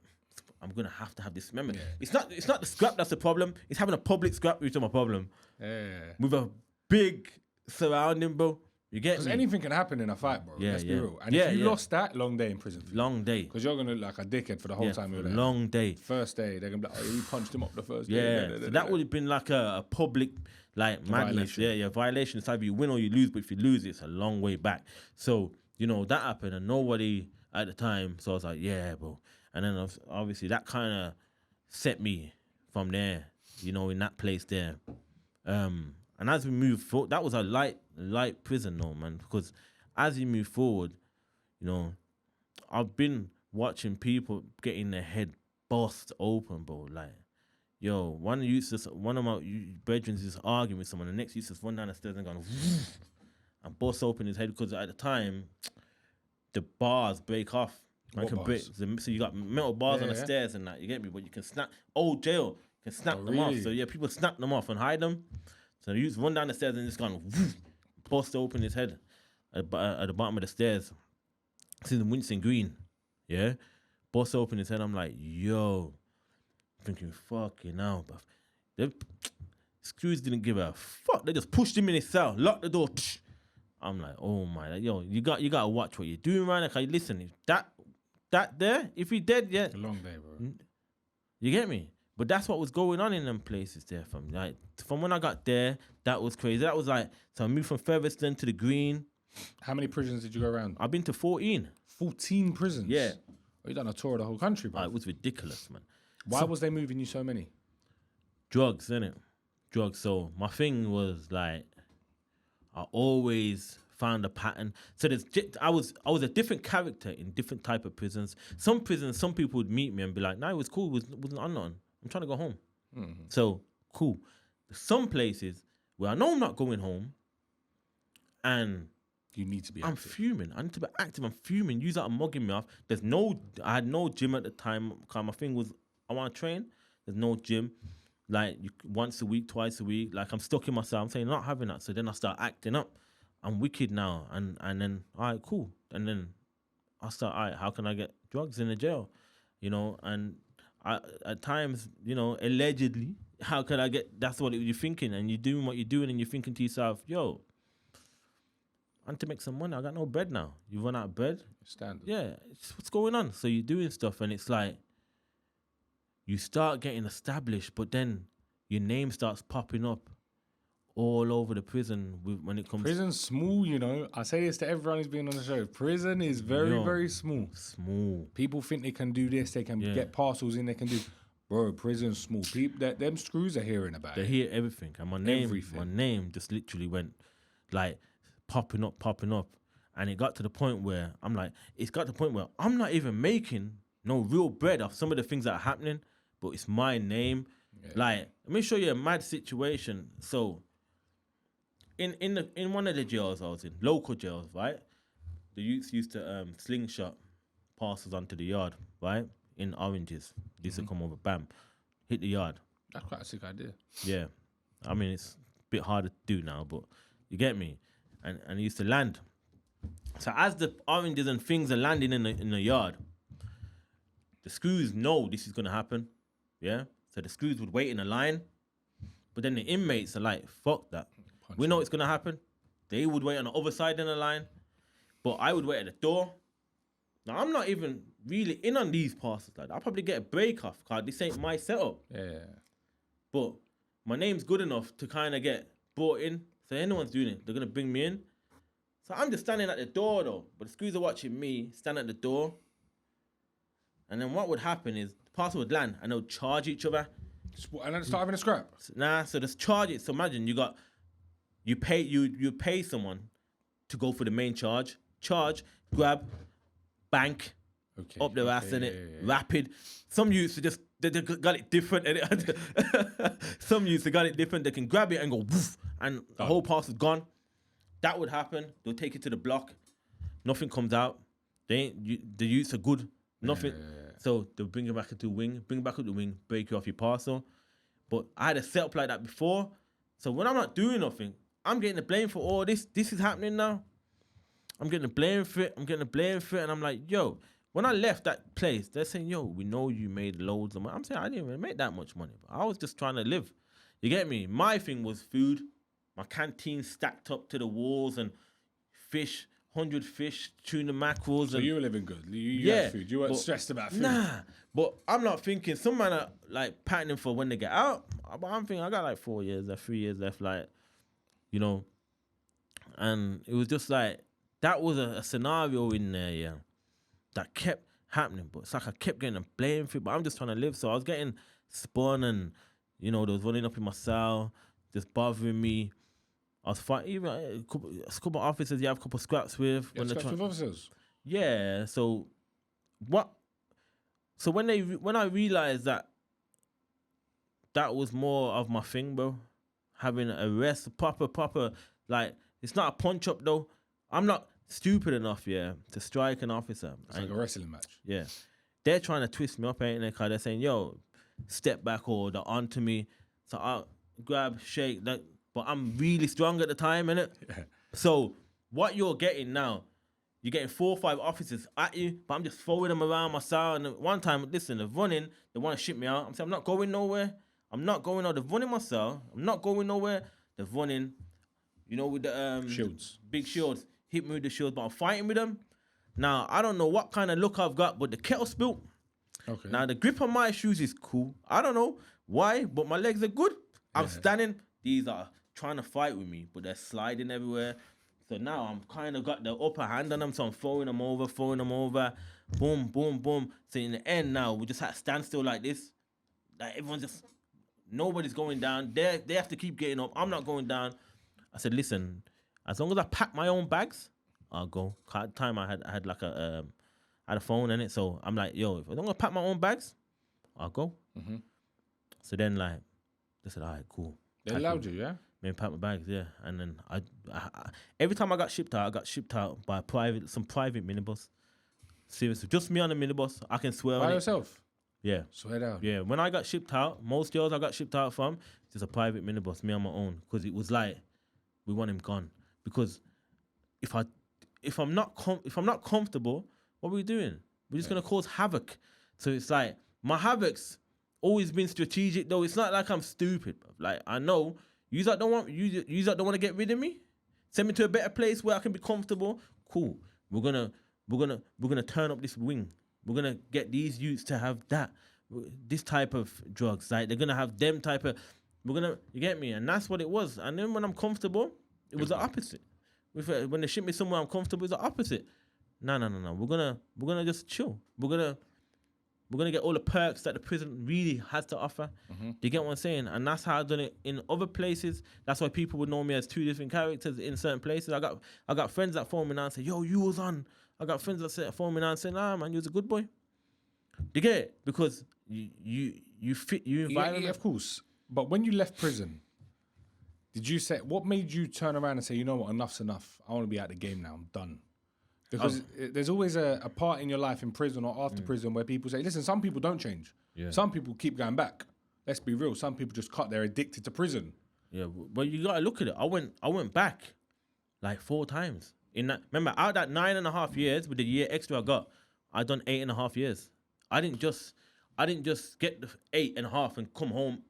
I'm gonna have to have this. Remember, it's not the scrap that's the problem. It's having a public scrap which is my problem. Yeah. With a big surrounding, bro. You get me? Because anything can happen in a fight, bro. Yeah, Let's be yeah. real. And Yeah, if you yeah. lost that, long day in prison. Long day. Because you're gonna look like a dickhead for the whole time you're there. Long day. First day, they're gonna be like, oh, you punched him up the first Yeah, day. so that would have been like a public like madness. Violation. Yeah, violation. It's either you win or you lose, but if you lose, it's a long way back. So, you know, that happened and nobody at the time, so I was like, yeah, bro. And then obviously that kind of set me from there, you know, in that place there. And as we move forward, that was a light prison though, man, because as you move forward, you know, I've been watching people getting their head bust open, bro. Like, yo, one of my brethren is arguing with someone. The next used to run down the stairs and gone and bust open his head because at the time the bars break off. What bars? So you got metal bars on the stairs and that. You get me? But you can snap. Old jail can snap them off. So yeah, people snap them off and hide them. So they used to run down the stairs and just gone bust open his head at the bottom of the stairs. It's in Winston Green. Yeah, bust open his head. I'm like, yo. Thinking, fucking hell, but the screws didn't give a fuck. They just pushed him in his cell, locked the door. I'm like, oh my, like, yo, you gotta watch what you're doing, man. Like, listen, if that there, if he dead, yeah, It's a long day, bro. you get me. But that's what was going on in them places there. From when I got there, that was crazy. That was like, so I moved from Featherstone to the Green. How many prisons did you go around? I've been to 14. 14 prisons. Yeah, Oh, you done a tour of the whole country, bro. it was ridiculous, man. Why was they moving you so many? Drugs, innit? Drugs. So my thing was like, I always found a pattern. So I was a different character in different type of prisons. Some prisons, some people would meet me and be like, "Nah, it was cool. Wasn't on nothing. I'm trying to go home." Mm-hmm. So cool. Some places where I know I'm not going home, and You need to be I'm active. fuming. I need to be active. I'm fuming. You are mugging me off. I had no gym at the time. Cause my thing was, I want to train. There's no gym. Like once a week, twice a week. Like I'm stuck in myself. I'm saying not having that. So then I start acting up. I'm wicked now. And then, all right, cool. And then I start, all right, how can I get drugs in the jail? You know, and at times, you know, allegedly, how can I get, that's what you're thinking. And you're doing what you're doing and you're thinking to yourself, yo, I need to make some money. I got no bread now. You run out of bread? Standard. Yeah, what's going on? So you're doing stuff and it's like, you start getting established, but then your name starts popping up all over the prison when it comes Prison's small, you know. I say this to everyone who's been on the show. Prison is very, very small. Small. People think they can do this. They can get parcels in. They can do... Bro, prison's small. People, them screws are hearing about They it. hear everything. And my name just literally went like popping up. And it got to the point where I'm not even making no real bread off some of the things that are happening, but it's my name. Yeah. Like, let me show you a mad situation. So, in one of the jails I was in, local jails, right? The youths used to slingshot parcels onto the yard, right? In oranges. They used to come over, bam, hit the yard. That's quite a sick idea. Yeah. I mean, it's a bit harder to do now, but you get me? And it used to land. So as the oranges and things are landing in the yard, the screws know this is going to happen. Yeah? So the screws would wait in a line. But then the inmates are like, fuck that. We know it's going to happen. They would wait on the other side in the line. But I would wait at the door. Now, I'm not even really in on these parcels. Like, I'll probably get a break off because this ain't my setup. Yeah. But my name's good enough to kind of get brought in. So anyone's doing it, they're going to bring me in. So I'm just standing at the door, though. But the screws are watching me stand at the door. And then what would happen is the parcel would land and they'll charge each other. And then start having a scrap? So just charge it. So imagine you pay someone to go for the main charge, grab, bank, up their ass in it, rapid. Some youths just they got it different. Some youths they got it different. They can grab it and go woof, and the whole parcel's gone. That would happen. They'll take it to the block. Nothing comes out. The youths are good. Nothing. So they'll bring you back into the wing, break you off your parcel. But I had a setup like that before. So when I'm not doing nothing, I'm getting the blame for all this. This is happening now. I'm getting the blame for it. And I'm like, yo, when I left that place, they're saying, yo, we know you made loads of money. I'm saying, I didn't even make that much money. But I was just trying to live. You get me? My thing was food. My canteen stacked up to the walls and fish, 100 fish, tuna mackerels. So and you were living good. You had food. You weren't stressed about food. Nah, but I'm not thinking. Some man are like patting for when they get out. But I'm thinking I got like 3 years left, like, you know. And it was just like that was a scenario in there, yeah, that kept happening. But it's like I kept getting a blame for it. But I'm just trying to live, so I was getting spun, and they was running up in my cell, just bothering me. I was fighting even a couple of officers. You have a couple of scraps with. You had scraps with officers? Yeah. So what? So when I realized that was more of my thing, bro, having a arrest, proper, like it's not a punch up though. I'm not stupid enough, yeah, to strike an officer. It's like a wrestling match. Yeah. They're trying to twist me up, ain't they? Because they're saying, yo, step back, or they're onto me. So I grab, shake, that. But I'm really strong at the time, innit? Yeah. So what you're getting now, you're getting 4 or 5 officers at you, but I'm just throwing them around my cell. And one time, listen, they're running, they want to ship me out. I'm saying, I'm not going nowhere. They're running my cell. I'm not going nowhere. They're running, with the shields. Big shields. Hit me with the shields, but I'm fighting with them. Now, I don't know what kind of look I've got, but the kettle spilt. Okay. Now, the grip on my shoes is cool. I don't know why, but my legs are good. I'm standing. These are trying to fight with me, but they're sliding everywhere. So now I'm kind of got the upper hand on them, so I'm throwing them over. Boom, boom, boom. So in the end now, we just had to stand still like this. Like nobody's going down. They have to keep getting up. I'm not going down. I said, listen, as long as I pack my own bags, I'll go. At the time I had like I had a phone in it, so I'm like, yo, if I don't pack my own bags, I'll go. Mm-hmm. So then like, they said, all right, cool. They allowed you, yeah? Pack my bags, yeah. And then I every time I got shipped out by some private minibus. Seriously, just me on the minibus. I can swear By on yourself? it. Yeah. Swear down. Yeah. When I got shipped out, most girls I got shipped out from, just a private minibus, me on my own, because it was like we want him gone. Because if I'm not comfortable, what are we doing? We're just gonna cause havoc. So it's like my havoc's always been strategic though. It's not like I'm stupid. Like I know. You don't want to get rid of me? Send me to a better place where I can be comfortable. Cool. We're gonna turn up this wing. We're gonna get these youths to have this type of drugs. Like they're gonna have them type of. You get me? And that's what it was. And then when I'm comfortable, it was the opposite. When they ship me somewhere I'm comfortable, it's the opposite. No. We're gonna just chill. We're going to get all the perks that the prison really has to offer. Mm-hmm. Do you get what I'm saying? And that's how I've done it in other places. That's why people would know me as 2 different characters in certain places. I got friends that phone me now and say, yo, you was on. I got friends that phone me now and say, nah, man, you was a good boy. Do you get it? Because you fit your environment. Yeah, of course. But when you left prison, what made you turn around and say, you know what, enough's enough. I want to be out of the game now. I'm done. Because there's always a part in your life in prison or after prison where people say, listen, some people don't change. Yeah. Some people keep going back. Let's be real. Some people just they're addicted to prison. Yeah, but you got to look at it. I went back like 4 times. Remember, out that 9.5 years with the year extra I got, I done 8.5 years. I didn't just get the 8.5 and come home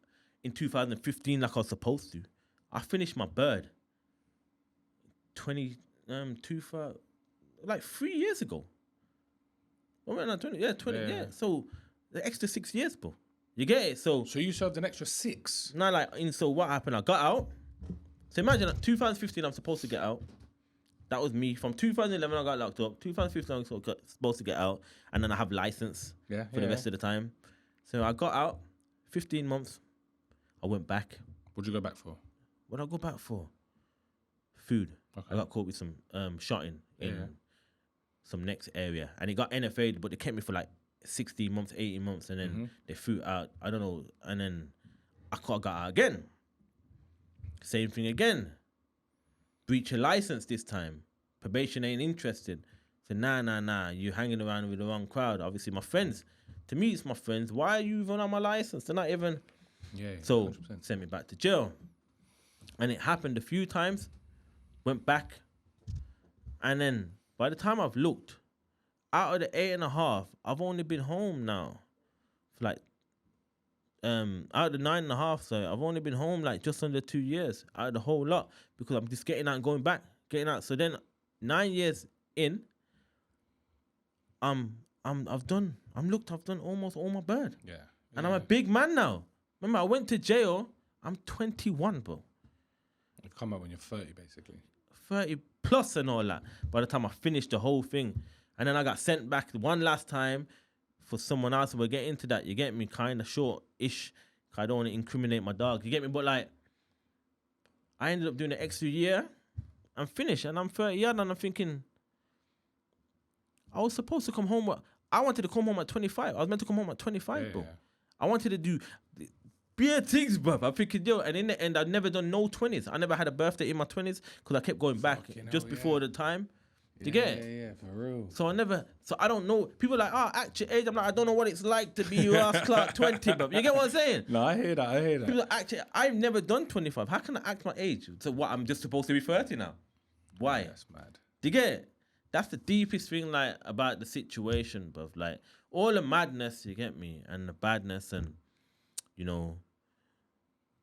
in 2015 like I was supposed to. I finished my bird 3 years ago. Oh, man, 20. Yeah, 20. Yeah. So the extra 6 years, bro. You get it? So you served an extra 6. No, so what happened? I got out. So imagine 2015, I'm supposed to get out. That was me. From 2011, I got locked up. 2015, I was supposed to get out, and then I have license for the rest of the time. So I got out. 15 months. I went back. What'd you go back for? What did I go back for? Food. Okay. I got caught with some shotting in some next area, and it got NFA'd, but they kept me for like 16 months, 18 months, and then they threw it out. I don't know, and then I got out again. Same thing again. Breach your license this time. Probation ain't interested. So nah, you hanging around with the wrong crowd. Obviously, my friends, To me, it's my friends. Why are you even on my license? They're not even. Yeah. So 100%. sent me back to jail. And it happened a few times. Went back. And then by the time I've looked, out of the 8.5, I've only been home now for like out of the 9.5, so I've only been home like just under 2 years out of the whole lot because I'm just getting out and going back, getting out. So then 9 years in, I've done almost all my bird. Yeah. And I'm a big man now. Remember, I went to jail. I'm 21, bro. You come out when you're 30, basically. 30 plus and all that. By the time I finished the whole thing. And then I got sent back one last time for someone else. We'll get into that. You get me? Kind of short-ish. I don't want to incriminate my dog. You get me? But like, I ended up doing an extra year. I'm finished. And I'm 30 years and I'm thinking, I was supposed to come home. I wanted to come home at 25. I was meant to come home at 25, bro. Yeah. I wanted to do bare things, bruv. I'm thinking, yo, and in the end, I'd never done no 20s. I never had a birthday in my 20s because I kept going back just before the time. You get it? Yeah, for real. So I don't know. People are like, at your age, I'm like, I don't know what it's like to be Ross Clark 20, bruv. You get what I'm saying? No, I hear that. People are actually, I've never done 25. How can I act my age? So what, I'm just supposed to be 30 now? Why? Yeah, that's mad. Do you get it? That's the deepest thing, like, about the situation, bruv. Like, all the madness, you get me, and the badness, and, you know,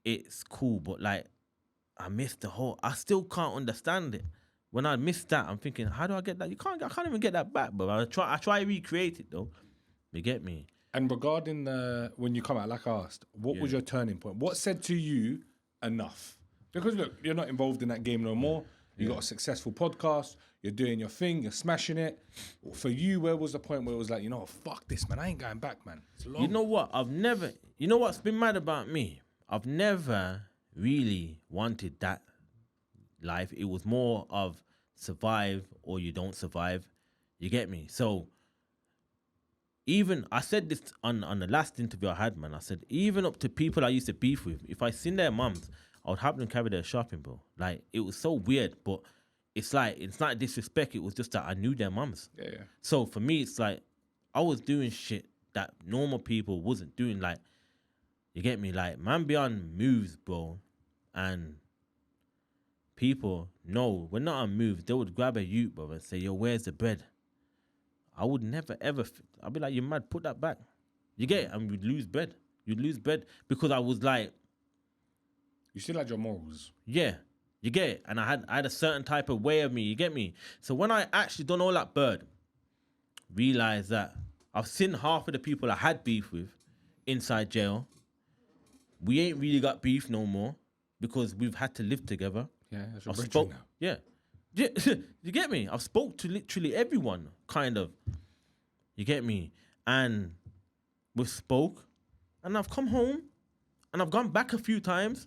it's cool, but, like, I still can't understand it. When I miss that, I'm thinking, how do I get that? I can't even get that back, bruv. I try to recreate it, though. You get me? And regarding when you come out, like I asked, what was your turning point? What said to you, enough? Because, look, you're not involved in that game no more. You got a successful podcast. You're doing your thing. You're smashing it. For you, where was the point where it was like, you know, fuck this, man. I ain't going back, man. It's long. You know what? You know what's been mad about me? I've never really wanted that life. It was more of survive or you don't survive. You get me? So even, I said this on the last interview I had, man. I said, even up to people I used to beef with, if I seen their mums, I would have them carry their shopping, bro. Like, it was so weird, but it's like, it's not disrespect. It was just that I knew their mums. Yeah. So for me, it's like, I was doing shit that normal people wasn't doing. Like, you get me? Like, man be on moves, bro. And people, no, we're not on moves. They would grab a youth, bro, and say, yo, where's the bread? I would never, ever, I'd be like, you're mad, put that back. You get it? And we'd lose bread. You'd lose bread because I was like, You still had your morals. yeah, you get it? And I had a certain type of way of me, you get me? So when I actually done all that bird, realized that I've seen half of the people I had beef with inside jail. We ain't really got beef no more because we've had to live together. Yeah, that's your I've brethren spoke, now. yeah. You get me? I've spoke to literally everyone, kind of. You get me? And we've spoke, and I've come home, and I've gone back a few times.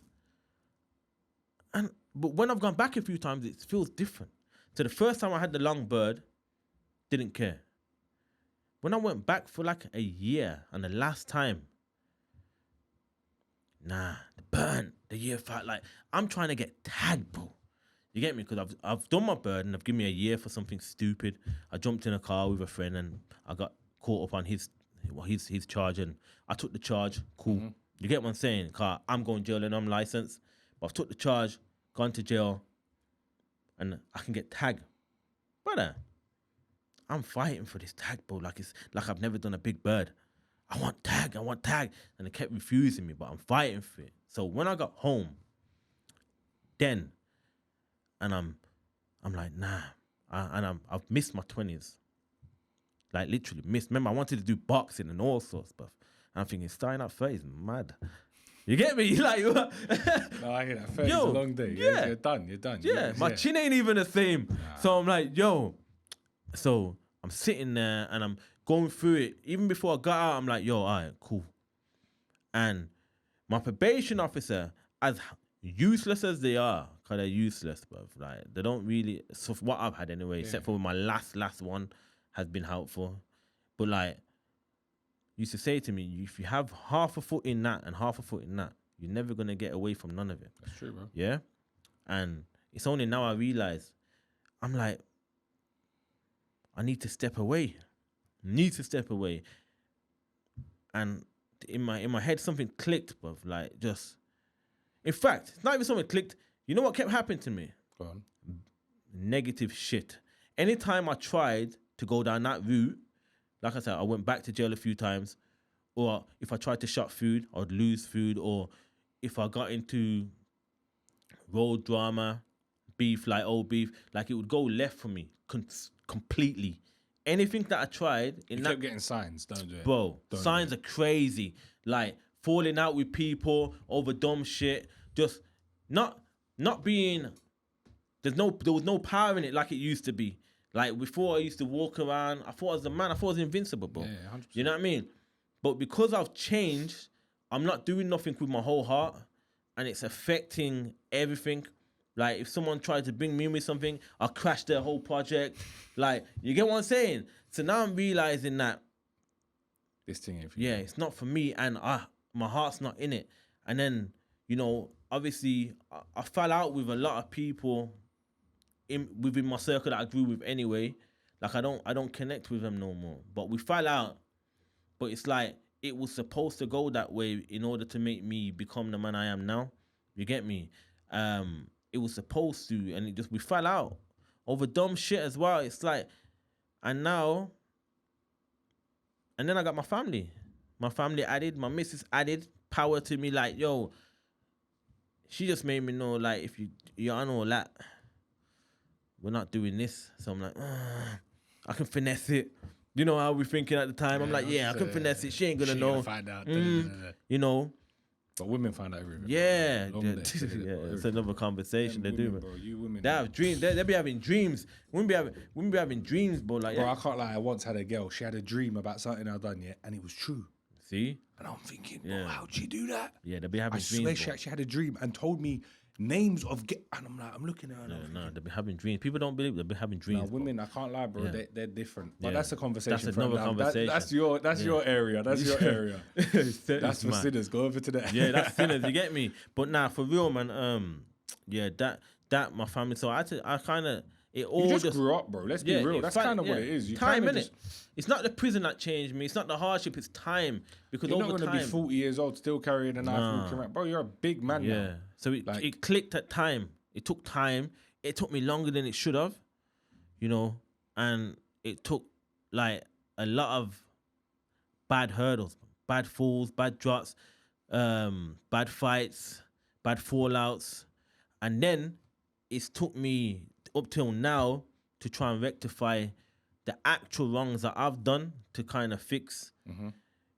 But when I've gone back a few times, it feels different. So the first time I had the long bird, didn't care. When I went back for like a year, and the last time, the burn, the year felt like I'm trying to get tagged, bro. You get me? Because I've done my bird and they've given me a year for something stupid. I jumped in a car with a friend and I got caught up on his charge and I took the charge. Cool. Mm-hmm. You get what I'm saying? Car, I'm going to jail and I'm licensed, but I've took the charge, gone to jail, and I can get tagged. Brother, I'm fighting for this tag, bro. Like it's like I've never done a big bird. I want tag. And they kept refusing me, but I'm fighting for it. So when I got home, then, and I'm like, nah. I've missed my 20s. Like literally missed. Remember, I wanted to do boxing and all sorts of stuff. And I'm thinking, starting at 30 is mad. You get me? Like, no, I hear that. 30 is a long day. Yeah. You're done. Yeah, my chin ain't even the same. Nah. So I'm like, yo. So I'm sitting there and I'm going through it. Even before I got out, I'm like, yo, all right, cool. And my probation officer, as useless as they are, because they're useless, bruv. Like, they don't really, so for what I've had anyway, except for my last one has been helpful. But like, used to say to me, if you have half a foot in that and half a foot in that, you're never going to get away from none of it. That's true, bro. Yeah? And it's only now I realize, I'm like, I need to step away. and in my head something clicked, bruv. Like just, in fact, it's not even something clicked. You know what kept happening to me? Go on. Negative shit. Anytime I tried to go down that route, like I said, I went back to jail a few times, or if I tried to shop food, I'd lose food, or if I got into road drama, beef, like old beef, like it would go left for me completely. Anything that I tried in You that, kept getting signs, don't do it. bro, Don't signs are crazy. Like falling out with people over dumb shit, just not being. There was no power in it like it used to be. Like before, I used to walk around. I thought I was the man. I thought I was invincible, bro. Yeah, 100%. You know what I mean? But because I've changed, I'm not doing nothing with my whole heart, and it's affecting everything. Like if someone tried to bring me with something, I'll crash their whole project. Like, you get what I'm saying? So now I'm realizing that, This thing ain't for you. yeah, it's not for me, and my heart's not in it. And then, you know, obviously, I fell out with a lot of people within my circle that I grew with anyway. Like I don't connect with them no more. But we fell out. But it's like it was supposed to go that way in order to make me become the man I am now. You get me? It was supposed to, and we fell out over dumb shit as well. It's like, and then I got my family. My family added, my missus added power to me. Like, yo, she just made me know, like, if you're on all that, we're not doing this. So I'm like, I can finesse it. You know how we thinking at the time. I'm like, yeah, I can finesse it. She ain't gonna know. Find out. You know. But women find out everything. Yeah, Bro. yeah, it's another conversation they do. Women, bro, you women. They have dreams. They be having dreams. Women be having dreams, bro. Like, Bro, I can't lie. I once had a girl. She had a dream about something I'd done, yeah, and it was true. see, And I'm thinking, bro, how'd she do that? yeah, they be having I dreams. swear she bro. actually had a dream and told me names of and I'm like, I'm looking at her. And I'm No, they be having dreams. People don't believe they be having dreams. Now, bro. women, I can't lie, bro. Yeah. They're different. But Yeah. that's a conversation. That's for another now. conversation. That's your area. That's your area. That's for mad. sinners. Go over to that. Yeah, that's sinners. You get me? But nah, for real, man. Yeah, that my family. So I kind of it all You just grew up, bro. Let's be real. That's kind of what it is. You time, kinda innit? It's not the prison that changed me. It's not the hardship. It's time. Because You're over not going time, to be 40 years old still carrying a knife walking around. Bro, you're a big man yeah. now. So it clicked at time. It took time. It took me longer than it should have, you know, and it took like a lot of bad hurdles, bad falls, bad drops, bad fights, bad fallouts, and then it's took me up till now to try and rectify the actual wrongs that I've done to kind of fix,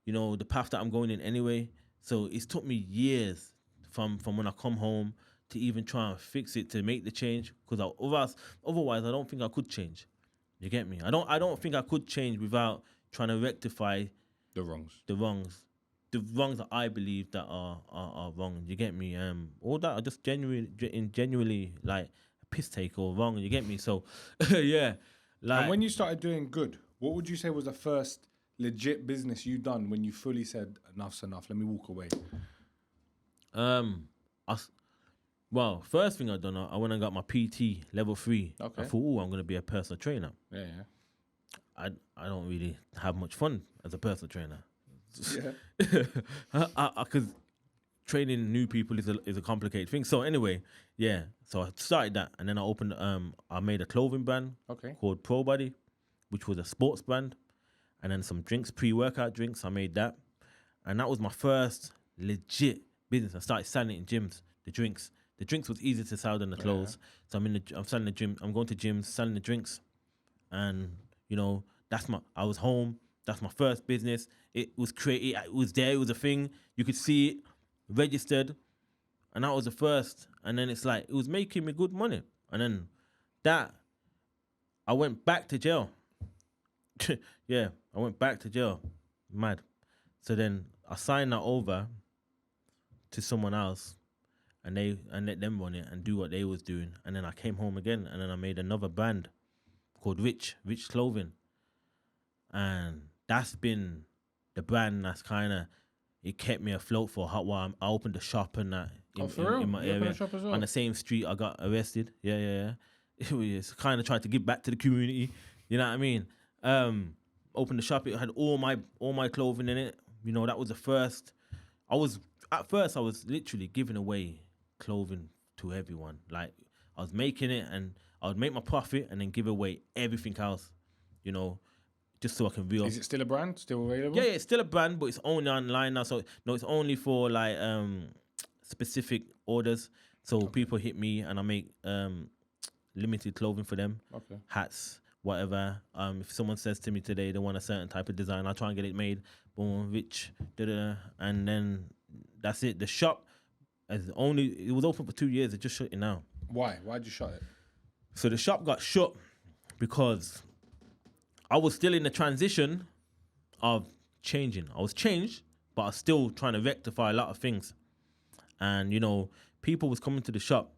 you know, the path that I'm going in anyway. So it's took me years from when I come home to even try and fix it, to make the change, because otherwise I don't think I could change. You get me? I don't think I could change without trying to rectify The wrongs. the wrongs that I believe that are wrong. You get me? All that are just genuinely like a piss take or wrong. You get me? So yeah, like, And when you started doing good, what would you say was the first legit business you done when you fully said, enough's enough, let me walk away? Well, first thing I done, I went and got my PT level 3. Okay. I thought, I'm gonna be a personal trainer. Yeah, I don't really have much fun as a personal trainer. yeah. Because training new people is a complicated thing. So anyway, yeah. So I started that, and then I made a clothing brand called Pro Body, which was a sports brand, and then some drinks, pre-workout drinks. I made that, and that was my first legit business. I started selling it in gyms. The drinks was easier to sell than the clothes. So I'm selling the gym. I'm going to gyms, selling the drinks, and you know I was home. That's my first business. It was created. It was there. It was a thing. You could see it registered, and that was the first. And then it's like it was making me good money. And then I went back to jail. Yeah, I went back to jail. Mad. So then I signed that over to someone else, and let them run it and do what they was doing. And then I came home again, and then I made another brand called Rich Clothing, and that's been the brand that's kind of, it kept me afloat for a hot while. I opened a shop and that in my area. Well? On the same street, I got arrested. Yeah. It was kind of tried to give back to the community. You know what I mean? Opened the shop. It had all my clothing in it. you know, that was the first. At first I was literally giving away clothing to everyone. Like I was making it, and I would make my profit and then give away everything else, you know, just so I can real. Is it still a brand? Still available? Yeah, it's still a brand, but it's only online now. So no, it's only for like specific orders. So people hit me and I make limited clothing for them. Okay. Hats, whatever. If someone says to me today they want a certain type of design, I try and get it made. Boom, rich, and then that's it. The shop it was open for 2 years. It just shut it now. Why? Why'd you shut it? So the shop got shut because I was still in the transition of changing. I was changed, but I was still trying to rectify a lot of things. And, you know, people was coming to the shop.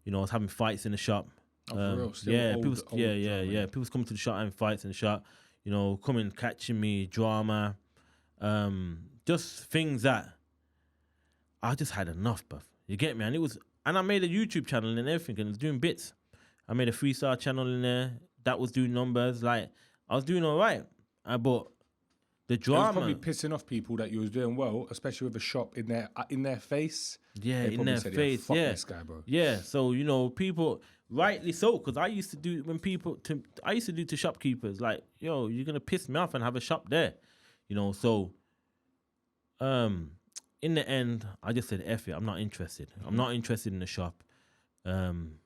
You know, I was having fights in the shop. Oh, for real? Still yeah, old people was coming to the shop having fights in the shop. You know, coming, catching me, drama. Just things that I just had enough, bruv. You get me? And I made a YouTube channel and everything and was doing bits. I made a 3-star channel in there that was doing numbers. Like, I was doing all right. But the drama... It was probably pissing off people that you was doing well, especially with a shop in their face. Yeah, they in their said, face. Fuck yeah, this guy, bro. Yeah, so, you know, people... Rightly so, because I used to do to shopkeepers, like, yo, you're going to piss me off and have a shop there. You know, so... in the end, I just said, F it, I'm not interested. I'm not interested in the shop. And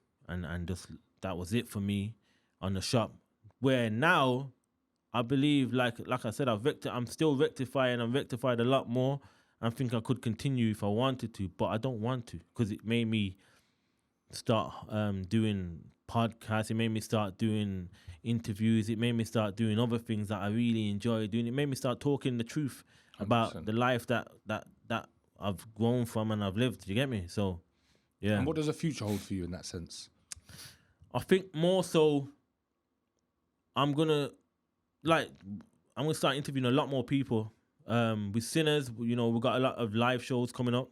just that was it for me on the shop. Where now, I believe, like I said, I'm still rectifying. I've rectified a lot more. I think I could continue if I wanted to, but I don't want to because it made me start doing podcasts. It made me start doing interviews. It made me start doing other things that I really enjoy doing. It made me start talking the truth 100%. About the life that I've grown from and I've lived. You get me? So, yeah. And what does the future hold for you in that sense? I think more so I'm gonna start interviewing a lot more people. With Sinners, you know, we've got a lot of live shows coming up.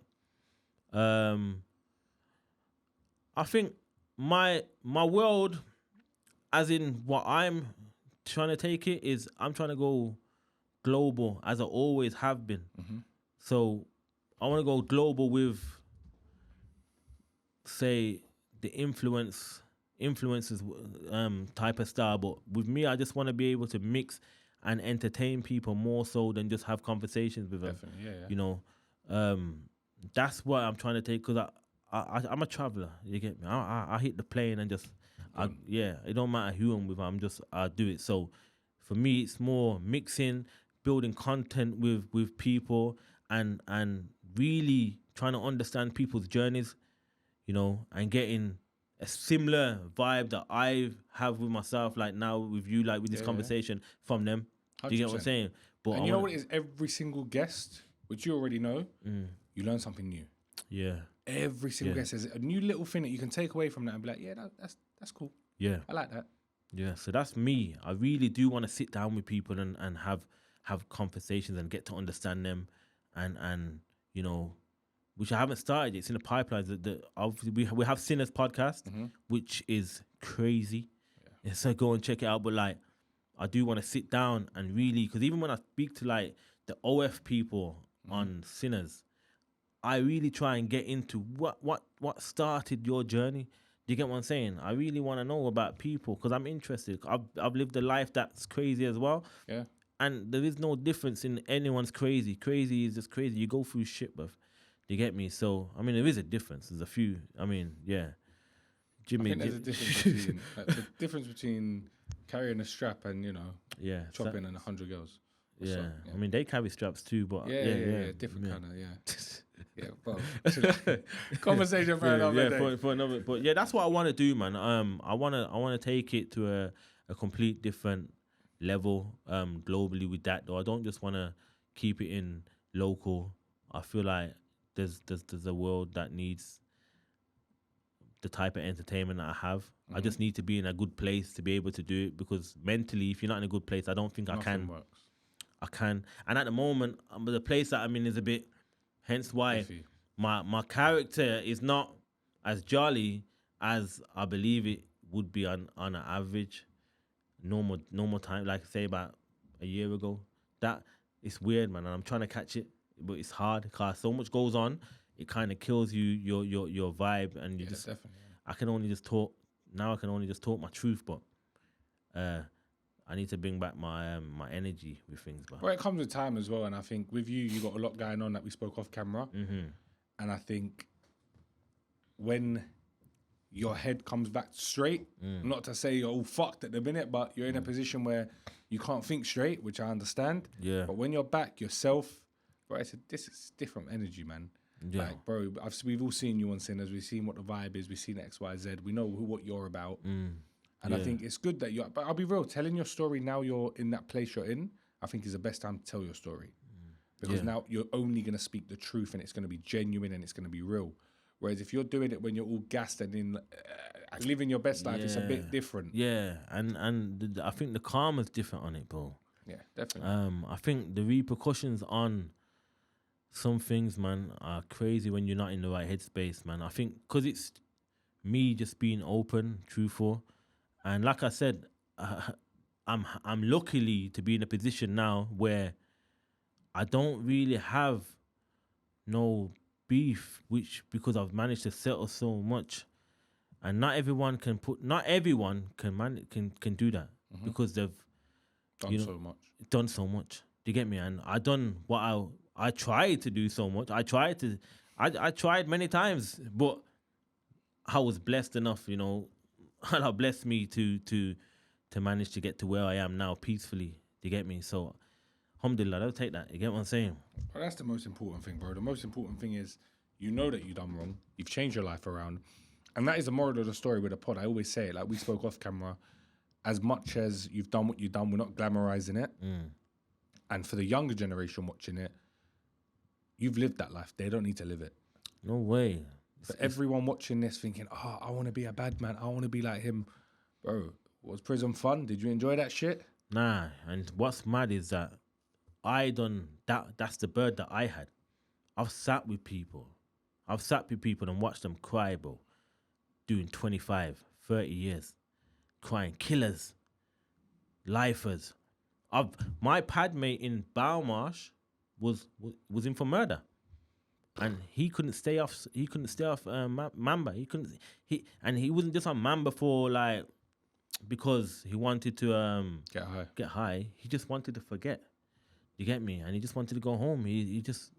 I think my world, as in what I'm trying to take it, is I'm trying to go global as I always have been. Mm-hmm. So I want to go global with, say, the influences type of style. But with me, I just want to be able to mix and entertain people more so than just have conversations with them. Definitely, yeah. You know, that's what I'm trying to take because I'm a traveler. You get me? I hit the plane and just, it don't matter who I'm with. I do it. So for me, it's more mixing, building content with people and really trying to understand people's journeys, you know, and getting a similar vibe that I have with myself, like now with you, like with this conversation from them. 100%. Do you get what I'm saying? But and you know what it is? Every single guest, which you already know, you learn something new. Yeah. Every single guest has a new little thing that you can take away from that and be like, yeah, that's cool. Yeah. I like that. Yeah. So that's me. I really do want to sit down with people and have conversations and get to understand them and you know, which I haven't started. It's in the pipeline. Obviously we have Sinners podcast, which is crazy. Yeah. So go and check it out. But like, I do want to sit down and really, because even when I speak to like the OF people on Sinners, I really try and get into what started your journey. Do you get what I'm saying? I really want to know about people because I'm interested. I've lived a life that's crazy as well. Yeah. And there is no difference in anyone's crazy. Crazy is just crazy. You go through shit, bruv. Do you get me? So, I mean, there is a difference. There's a few. I mean, yeah. Jimmy, I think there's a difference between the difference between carrying a strap and, you know, chopping and 100 girls. Yeah. I mean, they carry straps too, but yeah. Different kind of, yeah, well, conversation for another day. For another. But yeah, that's what I want to do, man. I want to take it to a complete different level, globally with that. Though I don't just want to keep it in local. I feel like there's a world that needs the type of entertainment that I have. I just need to be in a good place to be able to do it because mentally, if you're not in a good place, I don't think Nothing I can. Works. I can. And at the moment, the place that I'm in is a bit. Hence why my character is not as jolly as I believe it would be on an average normal time, like say about a year ago. it's weird, man. And I'm trying to catch it, but it's hard because so much goes on. It kind of kills your vibe, and you just. Definitely. I can only just talk now. I can only just talk my truth, but I need to bring back my my energy with things. But Well, it comes with time as well, and I think with you got a lot going on that we spoke off camera, and I think when your head comes back straight, not to say you're all fucked at the minute, but you're in a position where you can't think straight, which I understand. Yeah. But when you're back yourself, bro, this is different energy, man. Yeah. Like, bro, we've all seen you on Sinners. We've seen what the vibe is. We've seen X, Y, Z. We know what you're about. And I think it's good that you're... But I'll be real, telling your story now you're in that place you're in, I think is the best time to tell your story. Because now you're only going to speak the truth and it's going to be genuine and it's going to be real. Whereas if you're doing it when you're all gassed and in living your best life, it's a bit different. Yeah, and I think the karma's different on it, bro. Yeah, definitely. I think the repercussions on some things, man, are crazy when you're not in the right headspace, man. I think because it's me just being open, truthful, and like I said, I'm luckily to be in a position now where I don't really have no beef, which because I've managed to settle so much, and not everyone can do that because they've done so much. Do you get me? And I done what I tried to do so much. I tried many times, but I was blessed enough, Allah blessed me to manage to get to where I am now peacefully. Do you get me? So, alhamdulillah, I'll take that. You get what I'm saying? But that's the most important thing, bro. The most important thing is you know that you've done wrong. You've changed your life around. And that is the moral of the story with the pod. I always say it, like we spoke off camera, as much as you've done what you've done, we're not glamorizing it. And for the younger generation watching it, you've lived that life. They don't need to live it. No way. For everyone watching this thinking, oh, I want to be a bad man. I want to be like him. Bro, was prison fun? Did you enjoy that shit? Nah. And what's mad is that I done that. That's the bird that I had. I've sat with people and watched them cry, bro. Doing 25, 30 years. Crying. Killers. Lifers. My pad mate in Balmarsh was in for murder, and he couldn't stay off. Mamba. He wasn't just on Mamba for like because he wanted to get high. He just wanted to forget. You get me? And he just wanted to go home. He just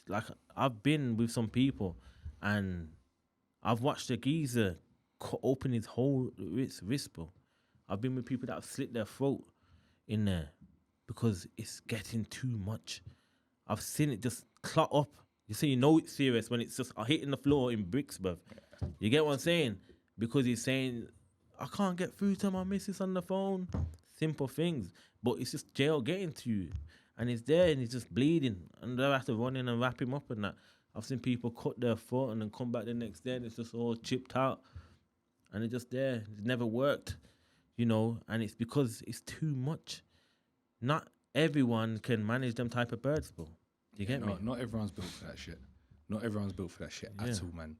like I've been with some people, and I've watched a geezer open his whole wrist, bro. I've been with people that have slit their throat in there because it's getting too much. I've seen it just clot up. You see, it's serious when it's just hitting the floor in bricks, bruv. You get what I'm saying? Because he's saying, I can't get through to my missus on the phone. Simple things. But it's just jail getting to you. And he's there and he's just bleeding. And they have to run in and wrap him up and that. I've seen people cut their foot and then come back the next day and it's just all chipped out. And it's just there. It never worked. And it's because it's too much. Not everyone can manage them type of birds, bro. Do you get me? Not everyone's built for that shit. Not everyone's built for that shit at all, man.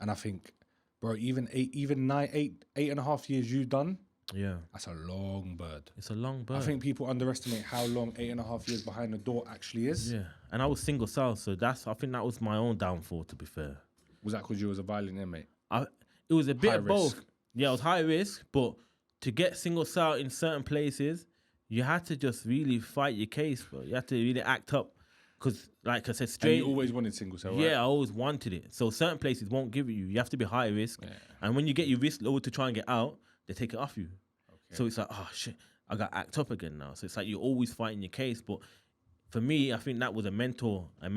And I think, bro, even 8.5 years you've done, that's a long bird. It's a long bird. I think people underestimate how long 8.5 years behind the door actually is. Yeah. And I was single cell, so I think that was my own downfall, to be fair. Was that because you was a violin inmate? It was a bit High of both. risk. Yeah, it was high risk, but to get single cell in certain places, you had to just really fight your case, bro. You had to really act up. Because, like I said, straight... And you always wanted single cell, right? Yeah, I always wanted it. So certain places won't give it you. You have to be high risk. Yeah. And when you get your risk low to try and get out, they take it off you. Okay. So it's like, oh, shit, I got to act up again now. So it's like you're always fighting your case. But for me, I think that was a mentor... I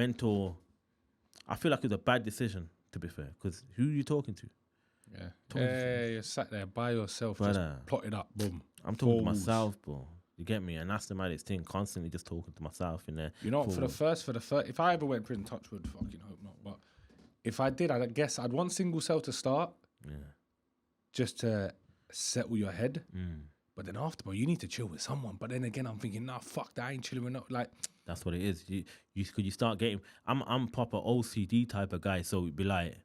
feel like it was a bad decision, to be fair. Because who are you talking to? Yeah. You sat there by yourself, just plotted up, boom. I'm talking to myself, bro. You get me? And that's the maddest thing. Constantly just talking to myself in there. You know, for the first, if I ever went prison, touch wood, fucking hope not. But if I did, I guess I'd want single cell to start. Yeah. Just to settle your head. But then after, bro, you need to chill with someone. But then again, I'm thinking, nah, fuck that. I ain't chilling with no, like. That's what it is. You start getting. I'm proper OCD type of guy. So it'd be like,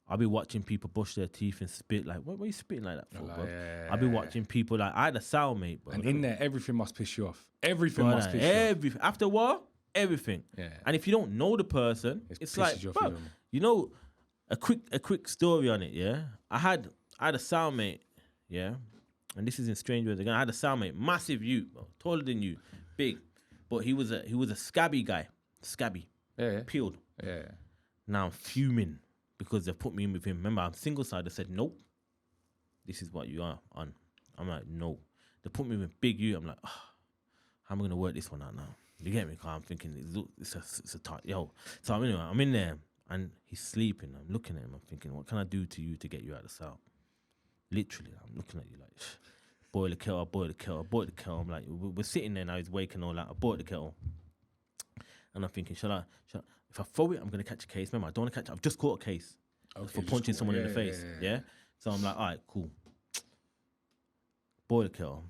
I'll be watching people brush their teeth and spit. Like, what are you spitting like that for, Like, bro? yeah. I'll be watching people like, I had a cellmate, bro. And in there, everything must piss you off. Everything must piss you off. After a while, everything. Yeah. And if you don't know the person, it's like, pisses you off bro, even more. you know, a quick story on it, yeah? I had a cellmate, yeah? And this is in strange ways again. I had a cellmate, massive youth, bro, taller than you, big. But he was a scabby guy. Scabby. Yeah. Peeled. Yeah. Now I'm fuming because they put me in with him. Remember, I'm single side. They said, nope, this is what you are on. I'm like, no. They put me with big you. I'm like, how am I going to work this one out now? You get me? Because I'm thinking, it's a tight, yo. So anyway, I'm in there and he's sleeping. I'm looking at him. I'm thinking, what can I do to you to get you out of the cell? Literally, I'm looking at you like, boil the kettle, boil the kettle, boil the kettle. I'm like, we're sitting there now, he's waking all that. I boil the kettle. And I'm thinking, shall I, if I throw it, I'm going to catch a case. Remember, I don't want to catch it. I've just caught a case for punching someone in the face. Yeah? So I'm like, all right, cool. Boil the kettle.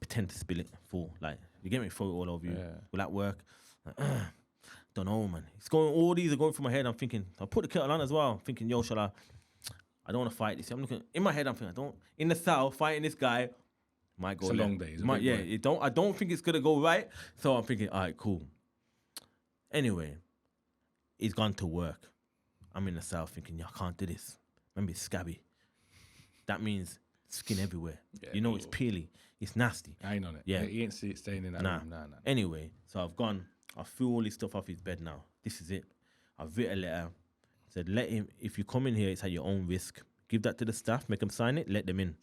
Pretend to spill it full. Like, you get me? Throw it all over you. Yeah. Will that work? Like, don't know, man. It's going, all these are going through my head. I'm thinking, I'll put the kettle on as well. I'm thinking, yo, shall I don't want to fight this. I'm looking, in my head, I'm thinking, in the cell, fighting this guy, might go It's a long day. I don't think it's going to go right. So I'm thinking, all right, cool. Anyway, he's gone to work. I'm in the cell thinking, I can't do this. Remember, it's scabby. That means skin everywhere. Yeah, you know, it's peely. It's nasty. I ain't on it. Yeah. He ain't staying in that room. Nah. Anyway, so I've gone. I threw all this stuff off his bed now. This is it. I've written a letter. Said, let him, if you come in here, it's at your own risk. Give that to the staff, make them sign it, let them in.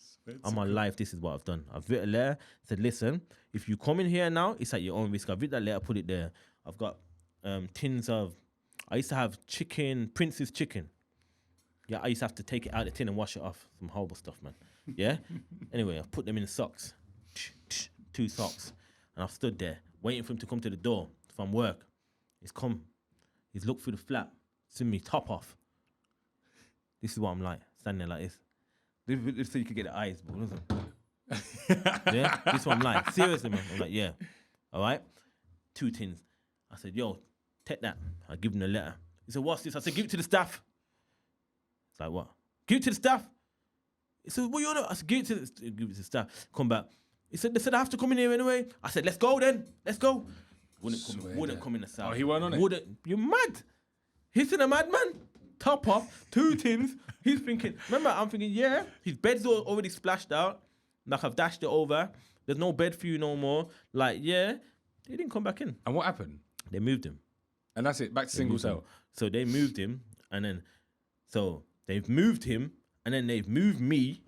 On my life, this is what I've done. I've written a letter. Said, listen, if you come in here now, it's at your own risk. I've written that letter, put it there. I've got tins of, I used to have chicken, Prince's chicken. Yeah, I used to have to take it out of the tin and wash it off. Some horrible stuff, man. Yeah? Anyway, I've put them in the socks. 2 socks. And I've stood there, waiting for him to come to the door from work. He's come. He's looked through the flap, seen me top off. This is what I'm like, standing there like this. This so you could get the eyes, bro. Yeah? This is what I'm like. Seriously, man. I'm like, yeah. All right? 2 tins. I said, yo, take that. I give him the letter. He said, what's this? I said, give it to the staff. It's like, what? Give it to the staff. He said, what you on? I said, give it to the staff. Come back. He said, they said I have to come in here anyway. I said, let's go then. Let's go. Wouldn't come in the cell. Oh, he weren't on it? You're mad. He's in a madman. Top off, 2 tins. He's thinking, remember, I'm thinking, yeah, his bed's already splashed out. Like, I've dashed it over. There's no bed for you no more. Like, yeah, they didn't come back in. And what happened? They moved him. And that's it, back to single cell. So they moved him, and then, so they've moved him, and then they've moved me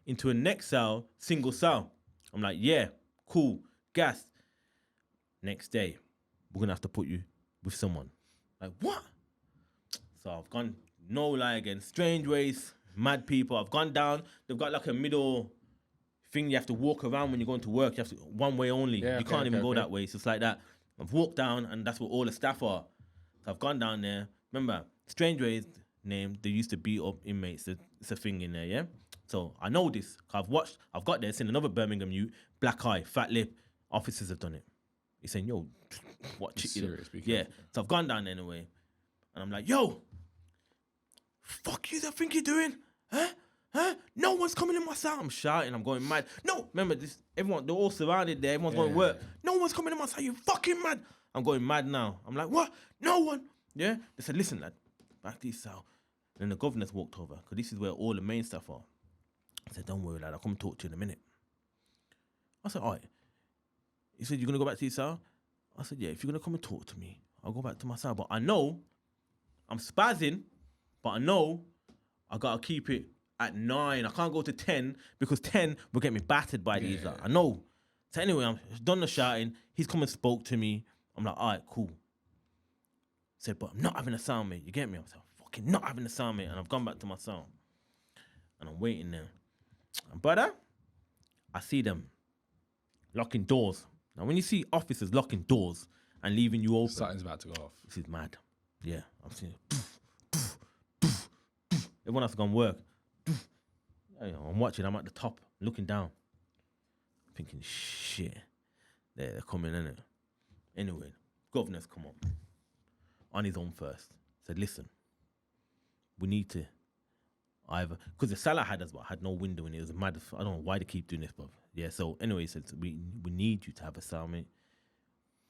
into a next cell, single cell. I'm like, yeah, cool, gas. Next day, we're going to have to put you with someone. Like, what? So I've gone, no lie again, strange ways, mad people. I've gone down. They've got like a middle thing you have to walk around when you're going to work. You have to, one way only. Yeah, you can't even go that way. So it's like that. I've walked down, and that's where all the staff are. So I've gone down there. Remember, strange ways name, they used to beat up inmates. It's a thing in there, yeah? So I know this. I've got there, seen another Birmingham youth, black eye, fat lip. Officers have done it. He's saying, yo, watch it. Serious, yeah. So I've gone down there anyway. And I'm like, yo, fuck you, that think you're doing? Huh? No one's coming in my cell. I'm shouting, I'm going mad. No, remember this, everyone, they're all surrounded there, everyone's going to work. No one's coming in my cell, you fucking mad. I'm going mad now. I'm like, what? No one. Yeah? They said, listen, lad, back to your cell. And then the governor's walked over, because this is where all the main stuff are. I said, don't worry, lad, I'll come and talk to you in a minute. I said, all right. He said, you're going to go back to your cell? I said, yeah, if you're going to come and talk to me, I'll go back to my cell. But I know, I'm spazzing, but I know I got to keep it at 9. I can't go to 10, because 10 will get me battered by these. Like, I know. So anyway, I'm done the shouting. He's come and spoke to me. I'm like, all right, cool. Said, but I'm not having a cellmate. You get me? I was like, fucking not having a cellmate. And I've gone back to my cell. And I'm waiting there. And brother, I see them locking doors. Now, when you see officers locking doors and leaving you open, something's about to go off. This is mad. Yeah, I'm seeing it. Everyone has to go and work. I'm watching. I'm at the top, looking down, thinking, shit, they're coming, innit? Anyway, governor's come on his own first. Said, listen, we need to either because the cell I had as well had no window in it. It was mad. I don't know why they keep doing this, but yeah. So anyway, he said we need you to have a cellmate.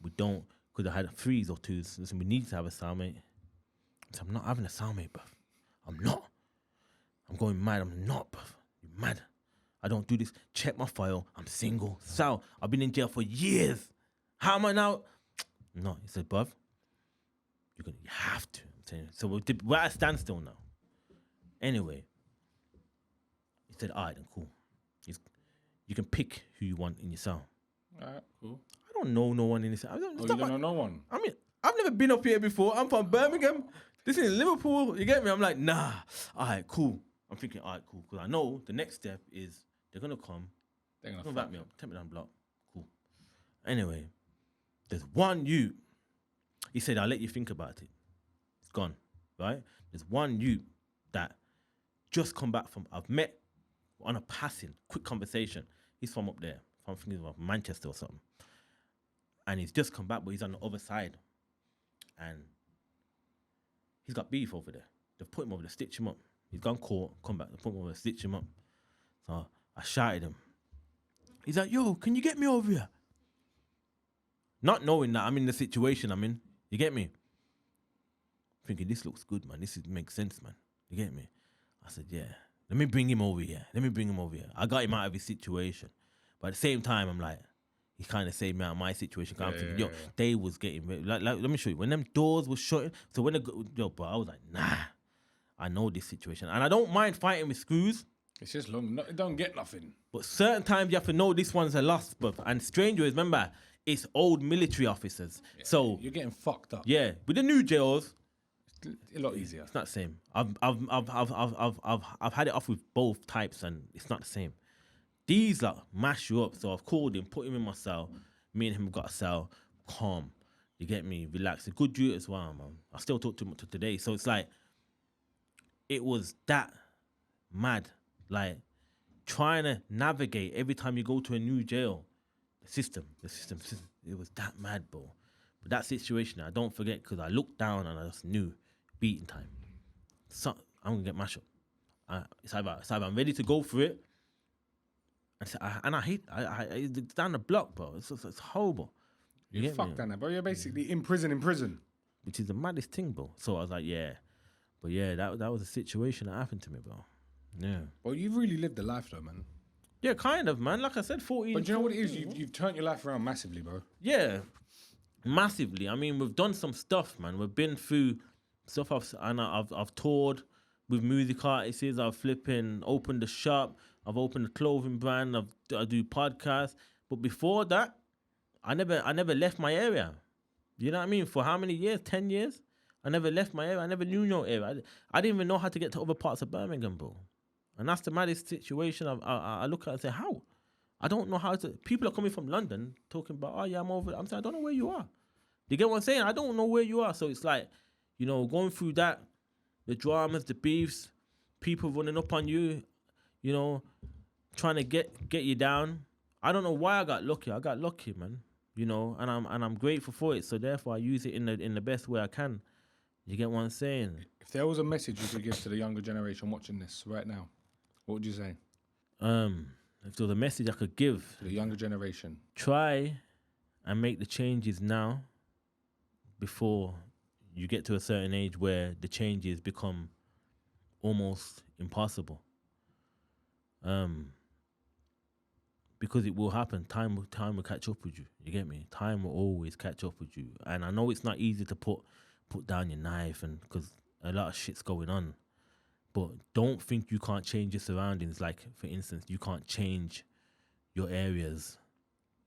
We don't because I had 3s or 2s. Listen, we need to have a cellmate. So I'm not having a cellmate, bruv. I'm not. I'm going mad. I'm not, bruv. You're mad. I don't do this. Check my file. I'm single. Sal, I've been in jail for years. How am I now? No, he said, bruv, you have to. I'm saying, so we're at a standstill now. Anyway, he said, all right, then cool. You can pick who you want in your cell. All right, cool. I don't know no one in this cell. You don't know no one? I mean, I've never been up here before. I'm from Birmingham. This is Liverpool. You get me? I'm like, nah. All right, cool. I'm thinking, all right, cool. Because I know the next step is they're going to come. They're going to to back me up. Take me down the block. Cool. Anyway, there's one youth. He said, I'll let you think about it. It's gone, right? There's one youth that just come back from, I've met on a passing, quick conversation. He's from up there. I'm thinking of Manchester or something. And he's just come back, but he's on the other side. And he's got beef over there. They've put him over there, stitch him up. He's gone court, come back, they put him over there, stitch him up. So I shouted him. He's like, yo, can you get me over here? Not knowing that I'm in the situation I'm in. You get me? Thinking, this looks good, man. Makes sense, man. You get me? I said, yeah. Let me bring him over here. I got him out of his situation. But at the same time, I'm like, he kind of saved me out of my situation. I'm thinking, yo, they was getting ready. Like, let me show you. When them doors were shutting, so when but I was like, nah, I know this situation. And I don't mind fighting with screws. It's just long. No, don't get nothing. But certain times you have to know this one's a loss, bruv. And stranger is, remember, it's old military officers. Yeah, so you're getting fucked up. Yeah, with the new jails, it's a lot easier. It's not the same. I've had it off with both types, and it's not the same. These like mash you up. So I've called him, put him in my cell. Me and him got a cell. Calm. You get me? Relax. A good dude as well, man. I still talk to him to today. So it's like, it was that mad. Like, trying to navigate every time you go to a new jail. The system. It was that mad, bro. But that situation, I don't forget, because I looked down and I just knew, beating time. So, I'm going to get mashed up. It's either I'm ready to go for it, and I hate it's down the block, bro. It's horrible. You're fucked down there, bro. You're basically in prison. Which is the maddest thing, bro. So I was like, yeah. But yeah, that was a situation that happened to me, bro. Yeah. Well, you've really lived a life, though, man. Yeah, kind of, man. Like I said, 14. But do you know what it is? You've turned your life around massively, bro. Yeah, massively. I mean, we've done some stuff, man. We've been through stuff. I've toured with music artists. I've opened the shop. I've opened a clothing brand. I do podcasts. But before that, I never left my area. You know what I mean? For how many years? 10 years? I never left my area. I never knew no area. I didn't even know how to get to other parts of Birmingham, bro. And that's the maddest situation. I look at it and say, how? I don't know how to. People are coming from London talking about, oh yeah, I'm over. I'm saying, I don't know where you are. You get what I'm saying? I don't know where you are. So it's like, going through that, the dramas, the beefs, people running up on you, trying to get you down. I don't know why I got lucky. I got lucky, man. And I'm grateful for it. So therefore, I use it in the best way I can. You get what I'm saying? If there was a message you could give to the younger generation watching this right now, what would you say? If there was a message I could give to the younger generation, try and make the changes now before you get to a certain age where the changes become almost impossible. Because it will happen. Time will catch up with you. You get me? Time will always catch up with you. And I know it's not easy to put down your knife, and because a lot of shit's going on. But don't think you can't change your surroundings. Like, for instance, you can't change your areas.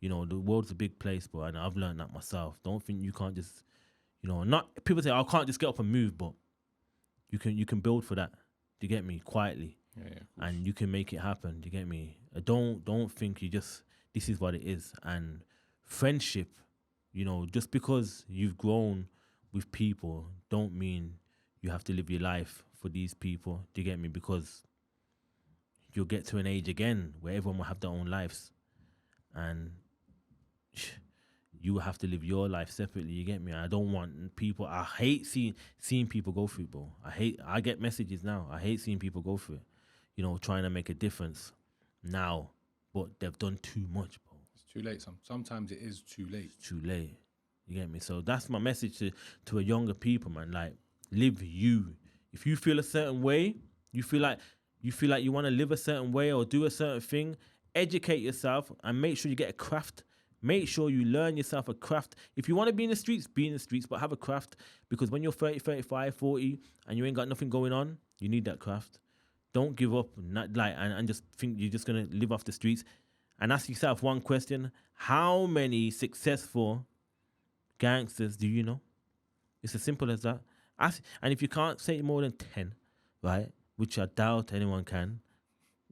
The world's a big place, bro, and I've learned that myself. Don't think you can't just, not people say, I can't just get up and move, but you can build for that. Do you get me? Quietly. Yeah, and you can make it happen. Do you get me? Don't think this is what it is. And friendship, just because you've grown with people, don't mean you have to live your life for these people. Do you get me? Because you'll get to an age again where everyone will have their own lives, and you have to live your life separately. You get me? I don't want people. I hate seeing people go through it, bro. I get messages now. I hate seeing people go through it. You know, trying to make a difference now, but they've done too much, bro. It's too late. Sometimes it is too late. It's too late. You get me? So that's my message to a younger people, man. Like, live you. If you feel a certain way, you feel like you want to live a certain way or do a certain thing, educate yourself and make sure you get a craft. Make sure you learn yourself a craft. If you want to be in the streets, but have a craft. Because when you're 30, 35, 40 and you ain't got nothing going on, you need that craft. Don't give up and just think you're just going to live off the streets. And ask yourself one question. How many successful gangsters do you know? It's as simple as that. And if you can't say more than 10, right, which I doubt anyone can,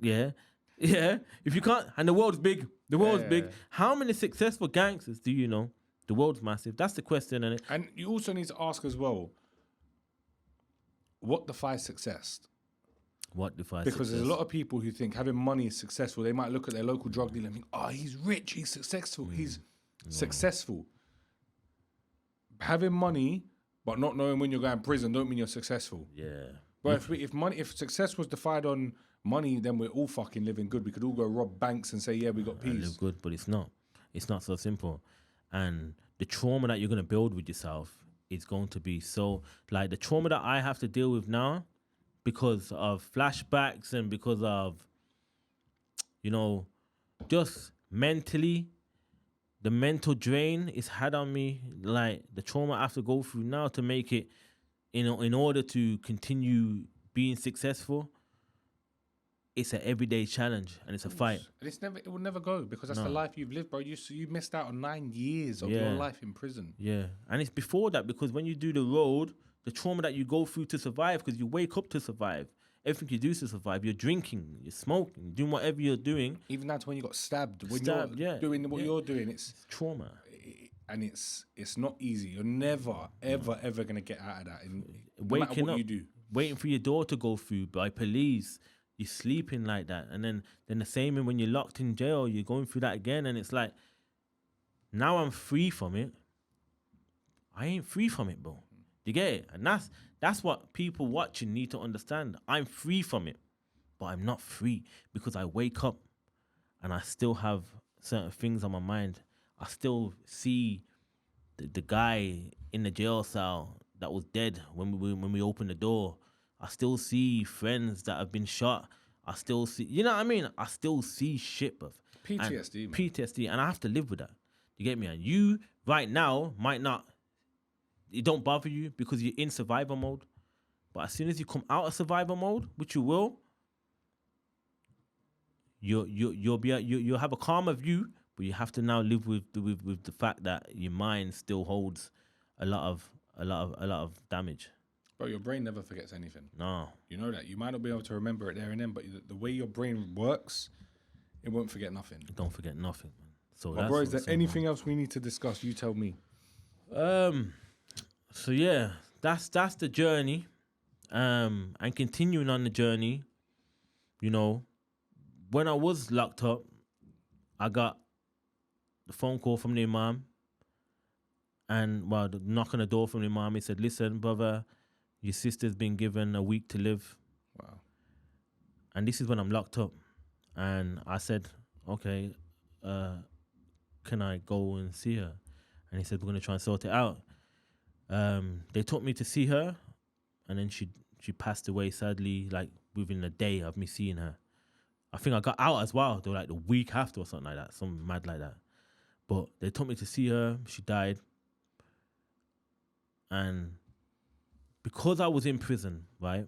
yeah, if you can't, and the world's big, big. How many successful gangsters do you know? The world's massive. That's the question, innit? And you also need to ask as well, what defines success? Because there's a lot of people who think having money is successful. They might look at their local drug dealer and think, oh, he's rich, he's successful, he's successful. Having money, but not knowing when you're going to prison, don't mean you're successful. Yeah. But if success was defined on money, then we're all fucking living good. We could all go rob banks and say, yeah, we got peace. Live good, but it's not. It's not so simple. And the trauma that you're going to build with yourself is going to be so... Like, the trauma that I have to deal with now, because of flashbacks and because of, you know, just mentally, the mental drain it's had on me, like the trauma I have to go through now to make it, in order to continue being successful, it's an everyday challenge and it's a fight. And it will never go because that's the life you've lived, bro. You missed out on 9 years of your life in prison. Yeah, and it's before that because when you do the road, the trauma that you go through to survive, because you wake up to survive. Everything you do to survive, you're drinking, you're smoking, doing whatever you're doing. Even that's when you got stabbed. When you're doing what you're doing, it's trauma. And it's not easy. You're never, ever going to get out of that. No matter what you do. Waiting for your door to go through by police. You're sleeping like that. And then the same when you're locked in jail, you're going through that again. And it's like, now I'm free from it. I ain't free from it, bro. You get it? And that's what people watching need to understand. I'm free from it, but I'm not free because I wake up and I still have certain things on my mind. I still see the guy in the jail cell that was dead when we opened the door. I still see friends that have been shot. I still see, you know what I mean? I still see shit, bruv. PTSD, man. PTSD, and I have to live with that. You get me? And you, right now, might not, it don't bother you because you're in survival mode. But as soon as you come out of survival mode, which you will, you'll have a calmer view, but you have to now live with the fact that your mind still holds a lot of damage. Bro, your brain never forgets anything. No. You know that. You might not be able to remember it there and then, but the way your brain works, it won't forget nothing. It don't forget nothing, man. So well, bro, is there anything else we need to discuss? You tell me. So yeah, that's the journey. And continuing on the journey, you know, when I was locked up, I got the phone call from the imam. And the knock on the door from the imam, he said, listen, brother, your sister's been given a week to live. Wow. And this is when I'm locked up. And I said, okay, can I go and see her? And he said, we're going to try and sort it out. They took me to see her, and then she passed away, sadly, like within a day of me seeing her. I think I got out as well, though, like the week after or something like that, something mad like that. But they took me to see her, she died. And because I was in prison, right,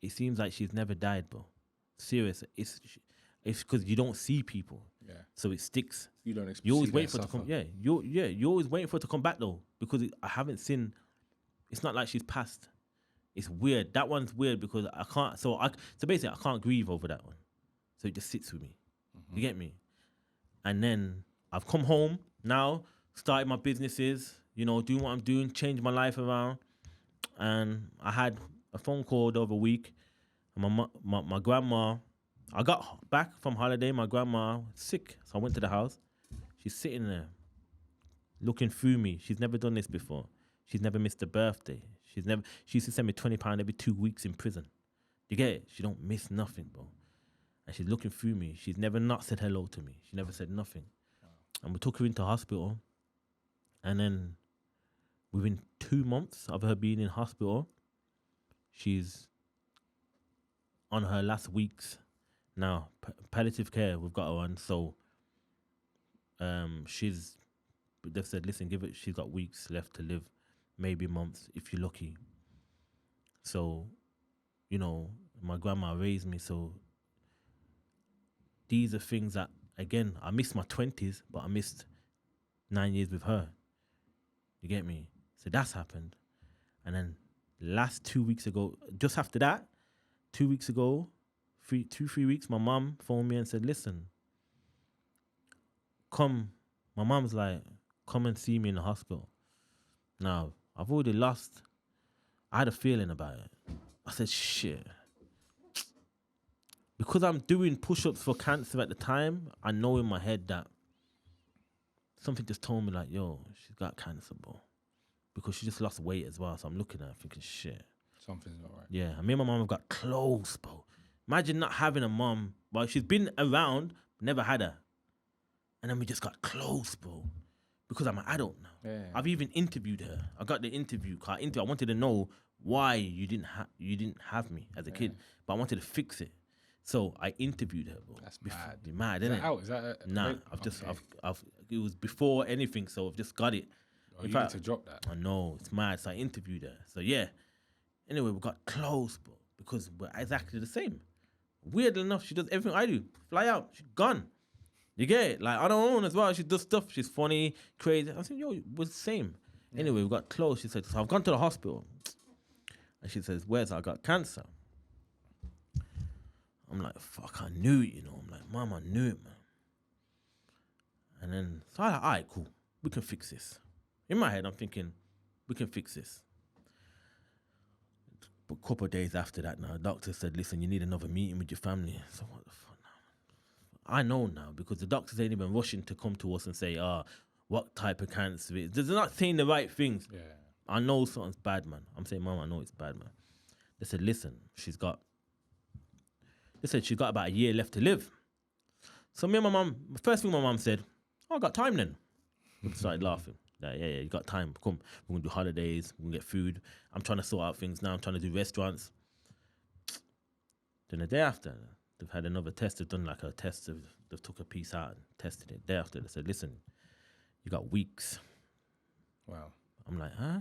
it seems like she's never died, bro. Serious. It's because you don't see people. Yeah. So it sticks. You don't expect. You always wait for it to come. Yeah. You're always waiting for it to come back though, because I haven't seen. It's not like she's passed. It's weird. That one's weird because I can't. So basically I can't grieve over that one. So it just sits with me. Mm-hmm. You get me? And then I've come home now, started my businesses. You know, doing what I'm doing, changed my life around. And I had a phone call the other week. And my grandma, I got back from holiday, my grandma was sick. So I went to the house. She's sitting there, looking through me. She's never done this before. She's never missed a birthday. She used to send me £20 every 2 weeks in prison. You get it? She don't miss nothing, bro. And she's looking through me. She's never not said hello to me. She never said nothing. And we took her into hospital. And then within 2 months of her being in hospital, she's on her last weeks now. Palliative care we've got her on. So they've said, listen, she's got weeks left to live, maybe months if you're lucky. So, you know, my grandma raised me, so these are things that, again, I missed my 20s, but I missed 9 years with her. You get me? So that's happened. And then last 2 weeks ago, just after that, 2 weeks ago, 3 weeks, my mom phoned me and said, listen, come. My mom's like, come and see me in the hospital. Now, I've already lost. I had a feeling about it. I said, shit. Because I'm doing push-ups for cancer at the time, I know in my head that something just told me like, yo, she's got cancer, bro. Because she just lost weight as well. So I'm looking at her thinking, shit. Something's not right. Yeah, and me and my mum have got close, bro. Imagine not having a mum. Well, she's been around, never had her. And then we just got close, bro. Because I'm an adult now. Yeah. I've even interviewed her. I got the interview. I wanted to know why you didn't have me as a kid. But I wanted to fix it. So I interviewed her, bro. That's mad. Mad, Is isn't that it? out? Is that Nah, it was before anything, so I've just got it. Oh, you need to drop that. I know, it's mad. So I interviewed her. So yeah. Anyway, we got close, bro, because we're exactly the same. Weird enough, she does everything I do. Fly out, she's gone. You get it? Like, on her own as well. She does stuff. She's funny, crazy. I said, yo, we're the same. Yeah. Anyway, we got close. She said, so I've gone to the hospital. And she says, where's I got cancer? I'm like, fuck, I knew it, you know. I'm like, mom, I knew it, man. And then, so I'm like, all right, cool. We can fix this. In my head, I'm thinking, we can fix this. But a couple of days after that now, the doctor said, listen, you need another meeting with your family. So what the fuck now? I know now, because the doctors ain't even rushing to come to us and say, what type of cancer it is. They're not saying the right things. Yeah. I know something's bad, man. I'm saying, mom, I know it's bad, man. They said, listen, she's got about a year left to live. So me and my mum, the first thing my mum said, I got time then. We started laughing. Like, yeah, you got time. Come, we're going to do holidays. We're going to get food. I'm trying to sort out things now. I'm trying to do restaurants. Then the day after, they've had another test. They've done like a test. They've took a piece out and tested it. Day after, they said, listen, you got weeks. Wow. I'm like, huh?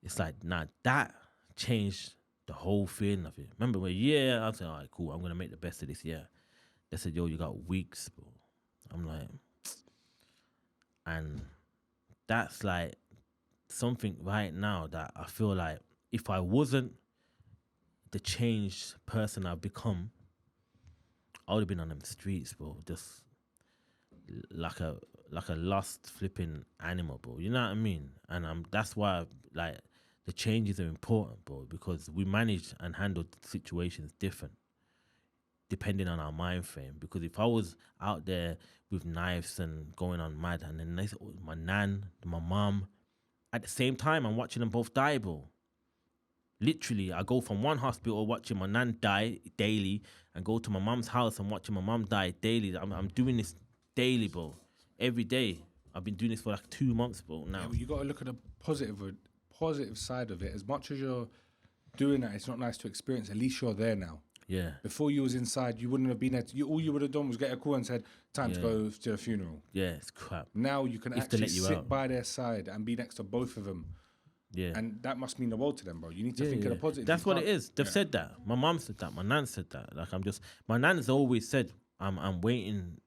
It's like, nah, that changed the whole feeling of it. Remember, I said, all right, cool. I'm going to make the best of this year. They said, yo, you got weeks, bro. I'm like, and that's like something right now that I feel like if I wasn't the changed person I've become, I would have been on them streets, bro. Just like a lost flipping animal, bro. You know what I mean? And that's why like the changes are important, bro, because we manage and handle situations different depending on our mind frame. Because if I was out there with knives and going on mad, and then my nan, my mom, at the same time, I'm watching them both die, bro. Literally, I go from one hospital watching my nan die daily and go to my mom's house and watching my mom die daily. I'm doing this daily, bro. Every day. I've been doing this for like 2 months, bro, now. Yeah, well, you got to look at the positive side of it. As much as you're doing that, it's not nice to experience. At least you're there now. Yeah. Before you was inside, you wouldn't have been there. All you would have done was get a call and said, time to go to a funeral. Yeah, it's crap. Now you can actually sit by their side and be next to both of them. Yeah. And that must mean the world to them, bro. You need to think of the positive. That's what it is. They've said that. My mom said that. My nan said that. Like, my nan's always said, I'm waiting.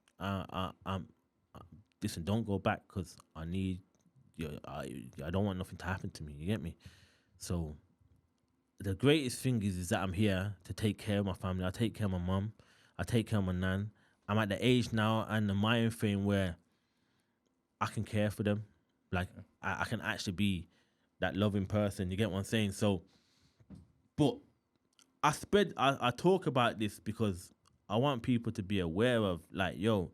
Listen, don't go back because I need, I don't want nothing to happen to me. You get me? So the greatest thing is that I'm here to take care of my family. I take care of my mom. I take care of my nan. I'm at the age now and the mind frame where I can care for them. Like, I can actually be that loving person. You get what I'm saying? So, but I talk about this because I want people to be aware of, like, yo,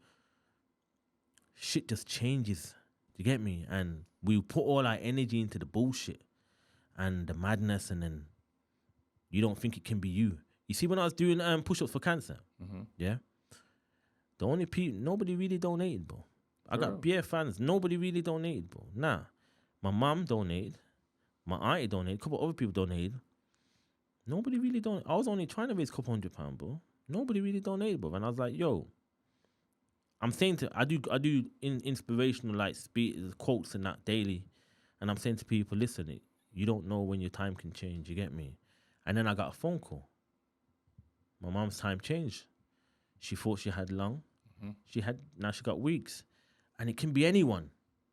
shit just changes. you get me? And we put all our energy into the bullshit and the madness, and then you don't think it can be you. You see, when I was doing push-ups for cancer, yeah, the only people, nobody really donated, bro. I got beer fans, nobody really donated, bro. Nah, my mom donated, my auntie donated, a couple other people donated. Nobody really donated. I was only trying to raise a couple £100, bro. Nobody really donated, bro. And I was like, yo, I'm saying I do inspirational like quotes and that daily, and I'm saying to people, listen, you don't know when your time can change. You get me? And then I got a phone call. My mom's time changed. She thought she had long. Now she got weeks, and it can be anyone.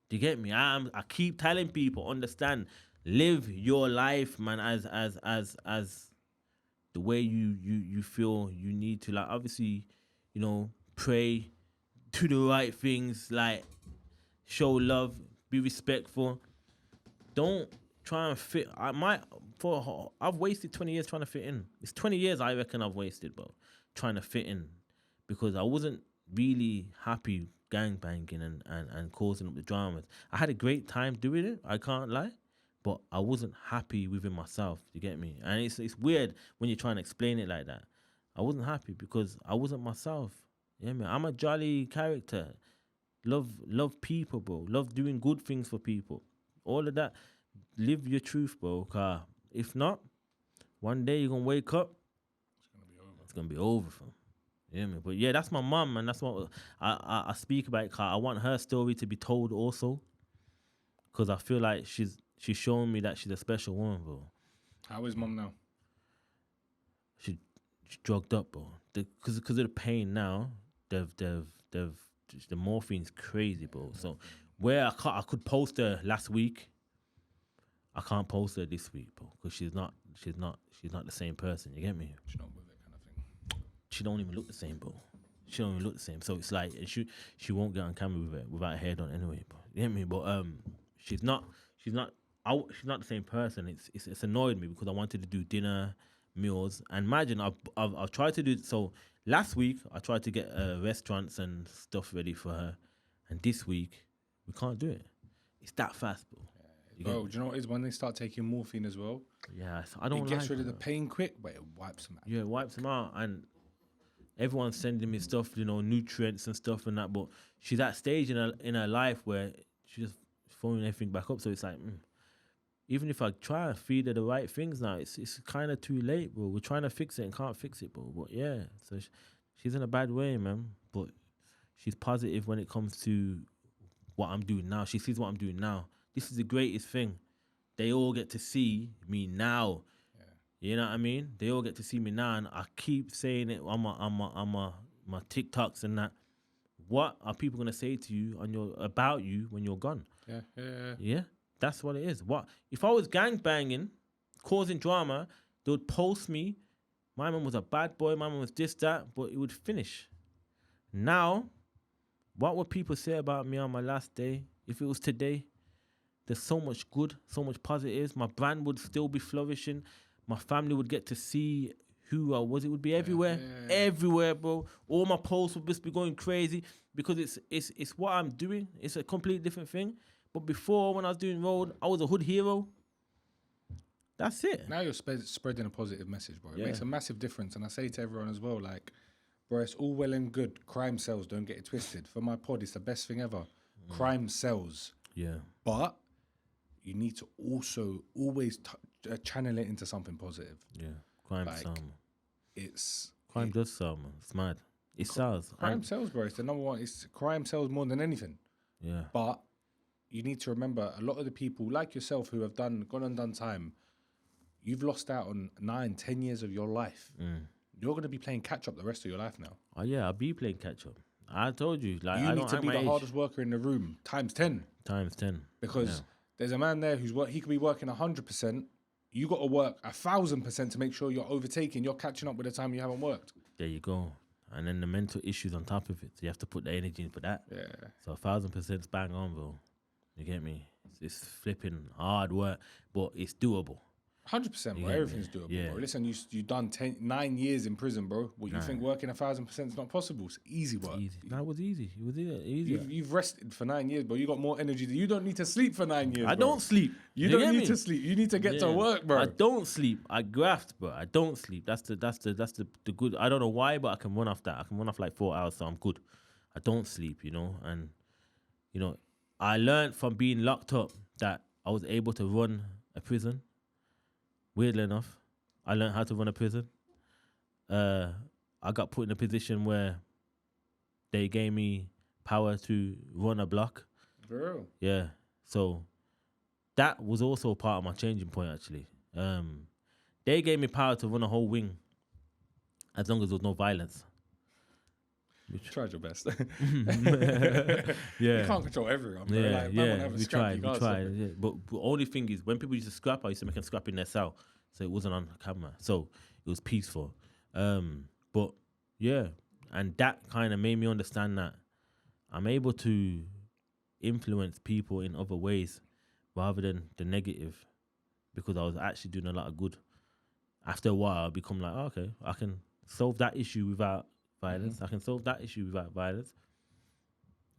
Do you get me? I keep telling people, understand, live your life, man, as the way you feel you need to. Like, obviously, you know, pray, do the right things, like show love, be respectful. Don't try and fit. I've wasted 20 years trying to fit in. It's 20 years I reckon I've wasted, bro, trying to fit in, because I wasn't really happy gangbanging and causing up the dramas. I had a great time doing it, I can't lie, but I wasn't happy within myself. You get me? And it's weird when you're trying to explain it like that. I wasn't happy because I wasn't myself. Yeah, man. I'm a jolly character. Love people, bro. Love doing good things for people. All of that. Live your truth, bro. 'Cause if not, one day you're gonna wake up. It's gonna be over, fam. Yeah, man. But yeah, that's my mum, and that's what I speak about. 'Cause I want her story to be told also, because I feel like she's showing me that she's a special woman, bro. How is mum now? She's drugged up, bro. Because of the pain now, the morphine's crazy, bro. So where I could post her last week, I can't post her this week, bro, because she's not the same person. You get me? She's not with it, kind of thing. She don't even look the same, bro. She don't even look the same. So it's like she won't get on camera with it without her hair done anyway, bro. You get me? But she's not the same person. It's annoyed me because I wanted to do dinner, meals, and imagine I've tried to do so. Last week I tried to get restaurants and stuff ready for her, and this week we can't do it. It's that fast, bro. Bro, do you know what it is? When they start taking morphine as well, yeah, I don't. It gets rid of the pain quick, but it wipes them out. Yeah, it wipes them out, and everyone's sending me stuff, you know, nutrients and stuff and that. But she's at stage in her life where she's just throwing everything back up. So it's like, even if I try and feed her the right things now, it's kind of too late, bro. We're trying to fix it and can't fix it, bro. But yeah, so she's in a bad way, man. But she's positive when it comes to what I'm doing now. She sees what I'm doing now. This is the greatest thing. They all get to see me now. Yeah. You know what I mean? They all get to see me now, and I keep saying it on my TikToks and that. What are people gonna say to you about you when you're gone? Yeah. That's what it is. What if I was gangbanging, causing drama? They would post me. My mum was a bad boy. My mum was this, that, but it would finish. Now, what would people say about me on my last day if it was today? There's so much good, so much positives. My brand would still be flourishing. My family would get to see who I was. It would be everywhere, everywhere, bro. All my posts would just be going crazy because it's what I'm doing. It's a completely different thing. But before, when I was doing road, I was a hood hero. That's it. Now you're spreading a positive message, bro. It makes a massive difference. And I say to everyone as well, like, bro, it's all well and good. Crime sells, don't get it twisted. For my pod, it's the best thing ever. Crime sells. Yeah. But you need to also always channel it into something positive. Yeah. Crime sells. Crime does sell, man. It's mad. It sells. Crime sells, bro. It's the number one. Crime sells more than anything. Yeah. But you need to remember, a lot of the people like yourself who have gone and done time, you've lost out on 9-10 years of your life. You're going to be playing catch up the rest of your life now. Oh yeah, I'll be playing catch up. I told you, like, you I need don't to be the age. hardest worker in the room times 10. Because there's a man there he could be working 100%. You got to work 1,000% to make sure you're overtaking. You're catching up with the time you haven't worked. There you go. And then the mental issues on top of it. So you have to put the energy in for that. Yeah. So 1,000% is bang on, bro. You get me? It's flipping hard work, but it's doable. 100%, bro. Yeah, Everything's doable, yeah. bro. Listen, you done 9 years in prison, bro. What you think working 1,000% is not possible? It's easy work. Easy. No, it was easy. It was easy. You've rested for 9 years, bro. You got more energy. You don't need to sleep for 9 years. I bro. don't sleep. You get don't need me? to sleep. You need to get to work, bro. I don't sleep. I graft, bro. I don't sleep. That's the good. I don't know why, but I can run off that. I can run off like 4 hours, so I'm good. I don't sleep, and I learned from being locked up that I was able to run a prison. Weirdly enough, I learned how to run a prison. I got put in a position where they gave me power to run a block. For real? Yeah. So that was also part of my changing point, actually. They gave me power to run a whole wing as long as there was no violence. Tried your best. Yeah. You can't control everyone, bro. Yeah, Like, yeah. we tried. Yeah. But the only thing is, when people used to scrap, I used to make them scrap in their cell. So it wasn't on camera. So it was peaceful. But yeah. And that kind of made me understand that I'm able to influence people in other ways rather than the negative, because I was actually doing a lot of good. After a while, I become like, okay, I can solve that issue without violence. I can solve that issue without violence.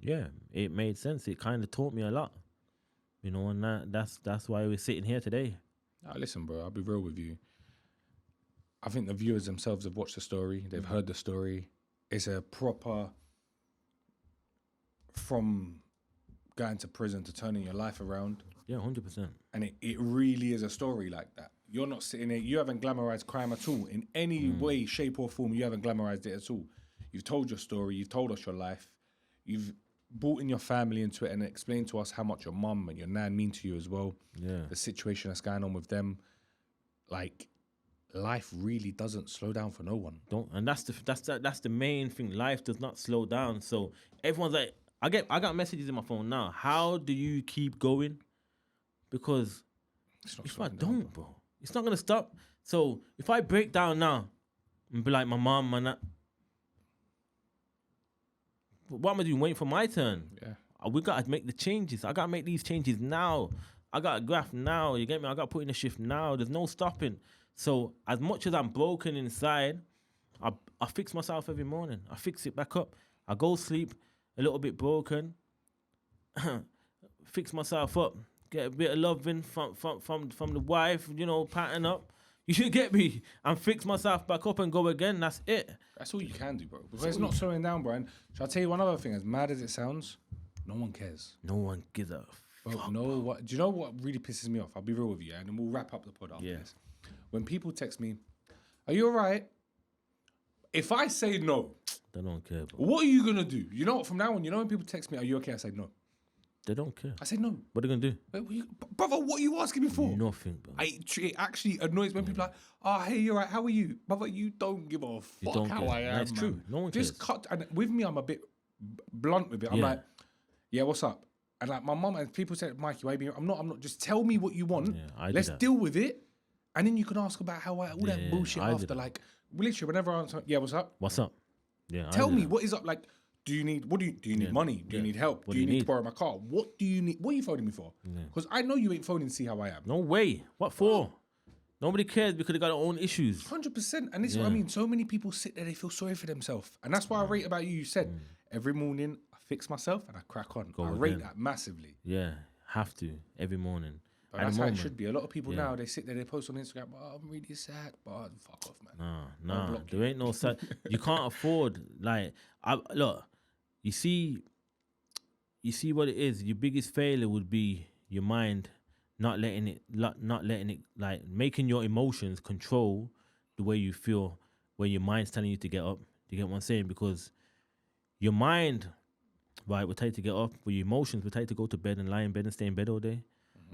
Yeah, it made sense. It kind of taught me a lot, and that's why we're sitting here today. Listen, bro, I'll be real with you. I think the viewers themselves have watched the story. They've heard the story. It's a proper, from going to prison to turning your life around. Yeah, 100%. And it really is a story like that. You're not sitting there, you haven't glamorized crime at all. In any way, shape or form, you haven't glamorized it at all. You've told your story, you've told us your life, you've brought in your family into it and explained to us how much your mum and your nan mean to you as well. Yeah. The situation that's going on with them. Like, life really doesn't slow down for no one. And that's the main thing. Life does not slow down. So everyone's like, I got messages in my phone now. How do you keep going? Because if I don't, bro, it's not gonna stop. So if I break down now and be like my mom and that, what am I doing? Waiting for my turn? Yeah. We gotta make the changes. I gotta make these changes now. I gotta graph now. You get me? I gotta put in a shift now. There's no stopping. So as much as I'm broken inside, I fix myself every morning. I fix it back up. I go sleep a little bit broken, fix myself up, get a bit of loving from the wife, patting up. You should get me, and fix myself back up and go again. That's it. That's all you can do, bro. Because it's not slowing down, bro. And shall I tell you one other thing? As mad as it sounds, no one cares. No one gives a Bro, fuck. do you know what really pisses me off? I'll be real with you, and then we'll wrap up the pod after this. When people text me, "Are you all right?" If I say no, They don't care, bro. what are you gonna do? You know what? From now on, when people text me, "Are you okay?" I say no. They don't care. I say no. What are they gonna do? Brother, what are you asking me for? Nothing, bro. It actually annoys when people are like, "Oh, hey, you're right. How are you?" Brother, you don't give a fuck don't how care. I am. That's man. true. No one Just cares. cut. And with me, I'm a bit blunt with it. I'm Yeah. like, "Yeah, what's up?" And like my mum and people say, "Mikey, why are you being-" I'm not. Just tell me what you want. Yeah, I do Let's that. deal with it, and then you can ask about how all that Yeah, bullshit I do after. that. Like, literally, whenever I'm like, "Yeah, what's up?" What's up? Yeah. Tell me what is up. Like, do you need money? Do you need help? What do you need to borrow my car? What do you need? What are you phoning me for? Because I know you ain't phoning to see how I am. No way. What for? Nobody cares because they got their own issues. 100%. And this is what I mean. So many people sit there, they feel sorry for themselves. And that's why I rate about you. You said, every morning I fix myself and I crack on. I rate again. that massively. Yeah, have to every morning. But that's how it should be. A lot of people now, they sit there, they post on Instagram, "Oh, I'm really sad." But fuck off, man. Nah. There ain't no sad. You can't afford, like, look, you see what it is. Your biggest failure would be your mind not letting it, like, making your emotions control the way you feel when your mind's telling you to get up. You get what I'm saying? Because your mind, right, will tell you to get up, but your emotions will tell you to go to bed and lie in bed and stay in bed all day.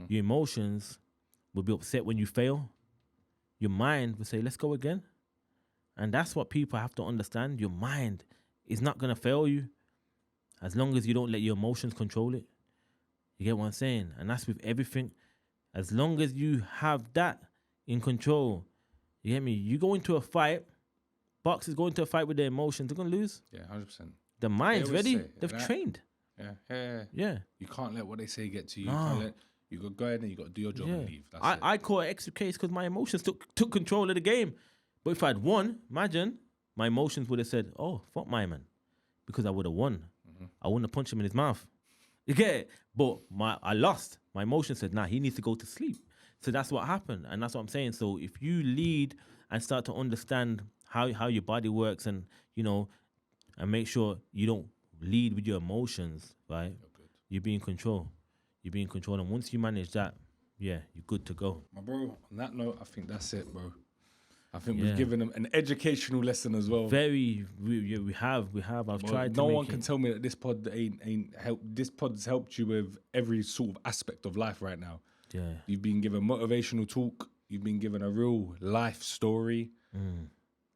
Your emotions will be upset when you fail. Your mind will say, let's go again. And that's what people have to understand. Your mind is not going to fail you as long as you don't let your emotions control it. You get what I'm saying? And that's with everything. As long as you have that in control, you get me? You go into a fight, boxers go into a fight with their emotions, they're going to lose. Yeah, 100%. The mind's always ready. say They've trained. Yeah. Yeah. You can't let what they say get to you. No. You got to go in and you got to do your job and leave. That's it. I caught an extra case because my emotions took control of the game. But if I'd won, imagine my emotions would have said, "Oh, fuck my man," because I would have won. I wouldn't have punched him in his mouth. You get it? But I lost. My emotion said, "Nah, he needs to go to sleep." So that's what happened, and that's what I'm saying. So if you lead and start to understand how your body works, and and make sure you don't lead with your emotions, right? You be in control. You be in control, and once you manage that, yeah, you're good to go. My bro, on that note, I think that's it, bro. I think we've given them an educational lesson as well. We have. I've tried to No make one can tell me that this pod ain't help. This pod's helped you with every sort of aspect of life right now. Yeah. You've been given motivational talk. You've been given a real life story.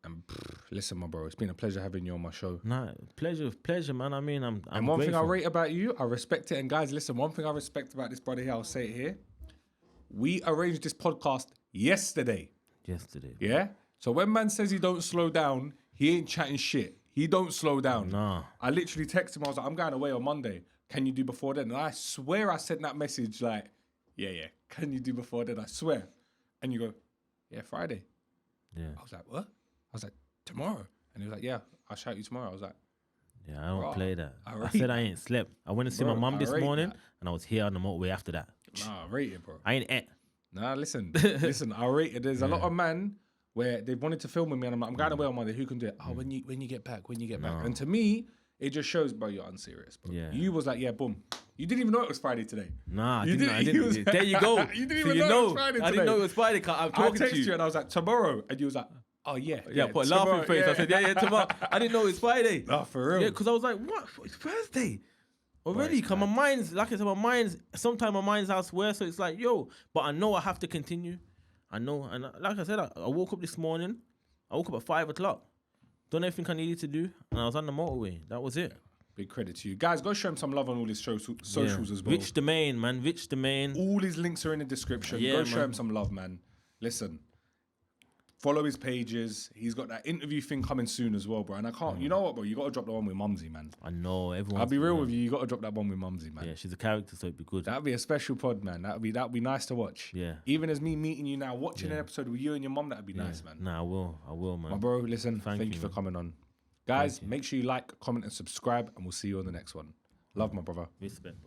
And listen, my bro, it's been a pleasure having you on my show. Nah, pleasure, man. I mean, I'm and one grateful. thing I rate about you, I respect it. And guys, listen, one thing I respect about this brother here, I'll say it here. We arranged this podcast yesterday. Yeah? So when man says he don't slow down, he ain't chatting shit. He don't slow down. Nah. I literally texted him, I was like, I'm going away on Monday. Can you do before then? And I swear I sent that message like, yeah. Can you do before then? I swear. And you go, yeah, Friday. Yeah. I was like, what? I was like, tomorrow. And he was like, yeah, I'll shout you tomorrow. I was like, yeah, I don't play that. I rate said I ain't slept. I went to see my mum this rate morning, that. and I was here on the motorway after that. Nah, I rate it, bro. I ain't ate. Nah, listen, I rate it. There's a lot of man where they wanted to film with me, and I'm like, I'm going away on Monday. Who can do it? Oh, when you get back. And to me, it just shows, bro, you're unserious, bro. Yeah. You was like, yeah, boom. You didn't even know it was Friday today. Nah, I You didn't. didn't- There you go. You didn't So even know it was Friday I didn't today. know it was Friday. 'Cause I'm I talking texted to you you. and I was like, tomorrow. And you was like, oh, yeah. Yeah, put a tomorrow, laughing face. I said, yeah, tomorrow. I didn't know it was Friday. Nah, for real. Yeah, because I was like, what? It's Thursday already. it's Because my mind's, like I said, sometimes my mind's elsewhere. So it's like, yo, but I know I have to continue. I know. And like I said, I woke up this morning. I woke up at 5 o'clock. Done everything I needed to do. And I was on the motorway. That was it. Big credit to you. Guys, go show him some love on all his socials as well. Rich Dmain, man. Rich Dmain. All his links are in the description. Yeah, Go show man. him some love, man. Listen, follow his pages. He's got that interview thing coming soon as well, bro. And I can't, you know what, bro? You got to drop the one with Mumsy, man. I know. Everyone. I'll be real with you. You got to drop that one with Mumsy, man. Yeah, she's a character, so it'd be good. That'd be a special pod, man. That'd be nice to watch. Yeah. Even as me meeting you now, watching an episode with you and your mum, that'd be nice, man. Nah, I will, man. My bro, listen, Thank thank you, you for man. coming on. Guys, make sure you like, comment, and subscribe, and we'll see you on the next one. Love, my brother. Respect, bro.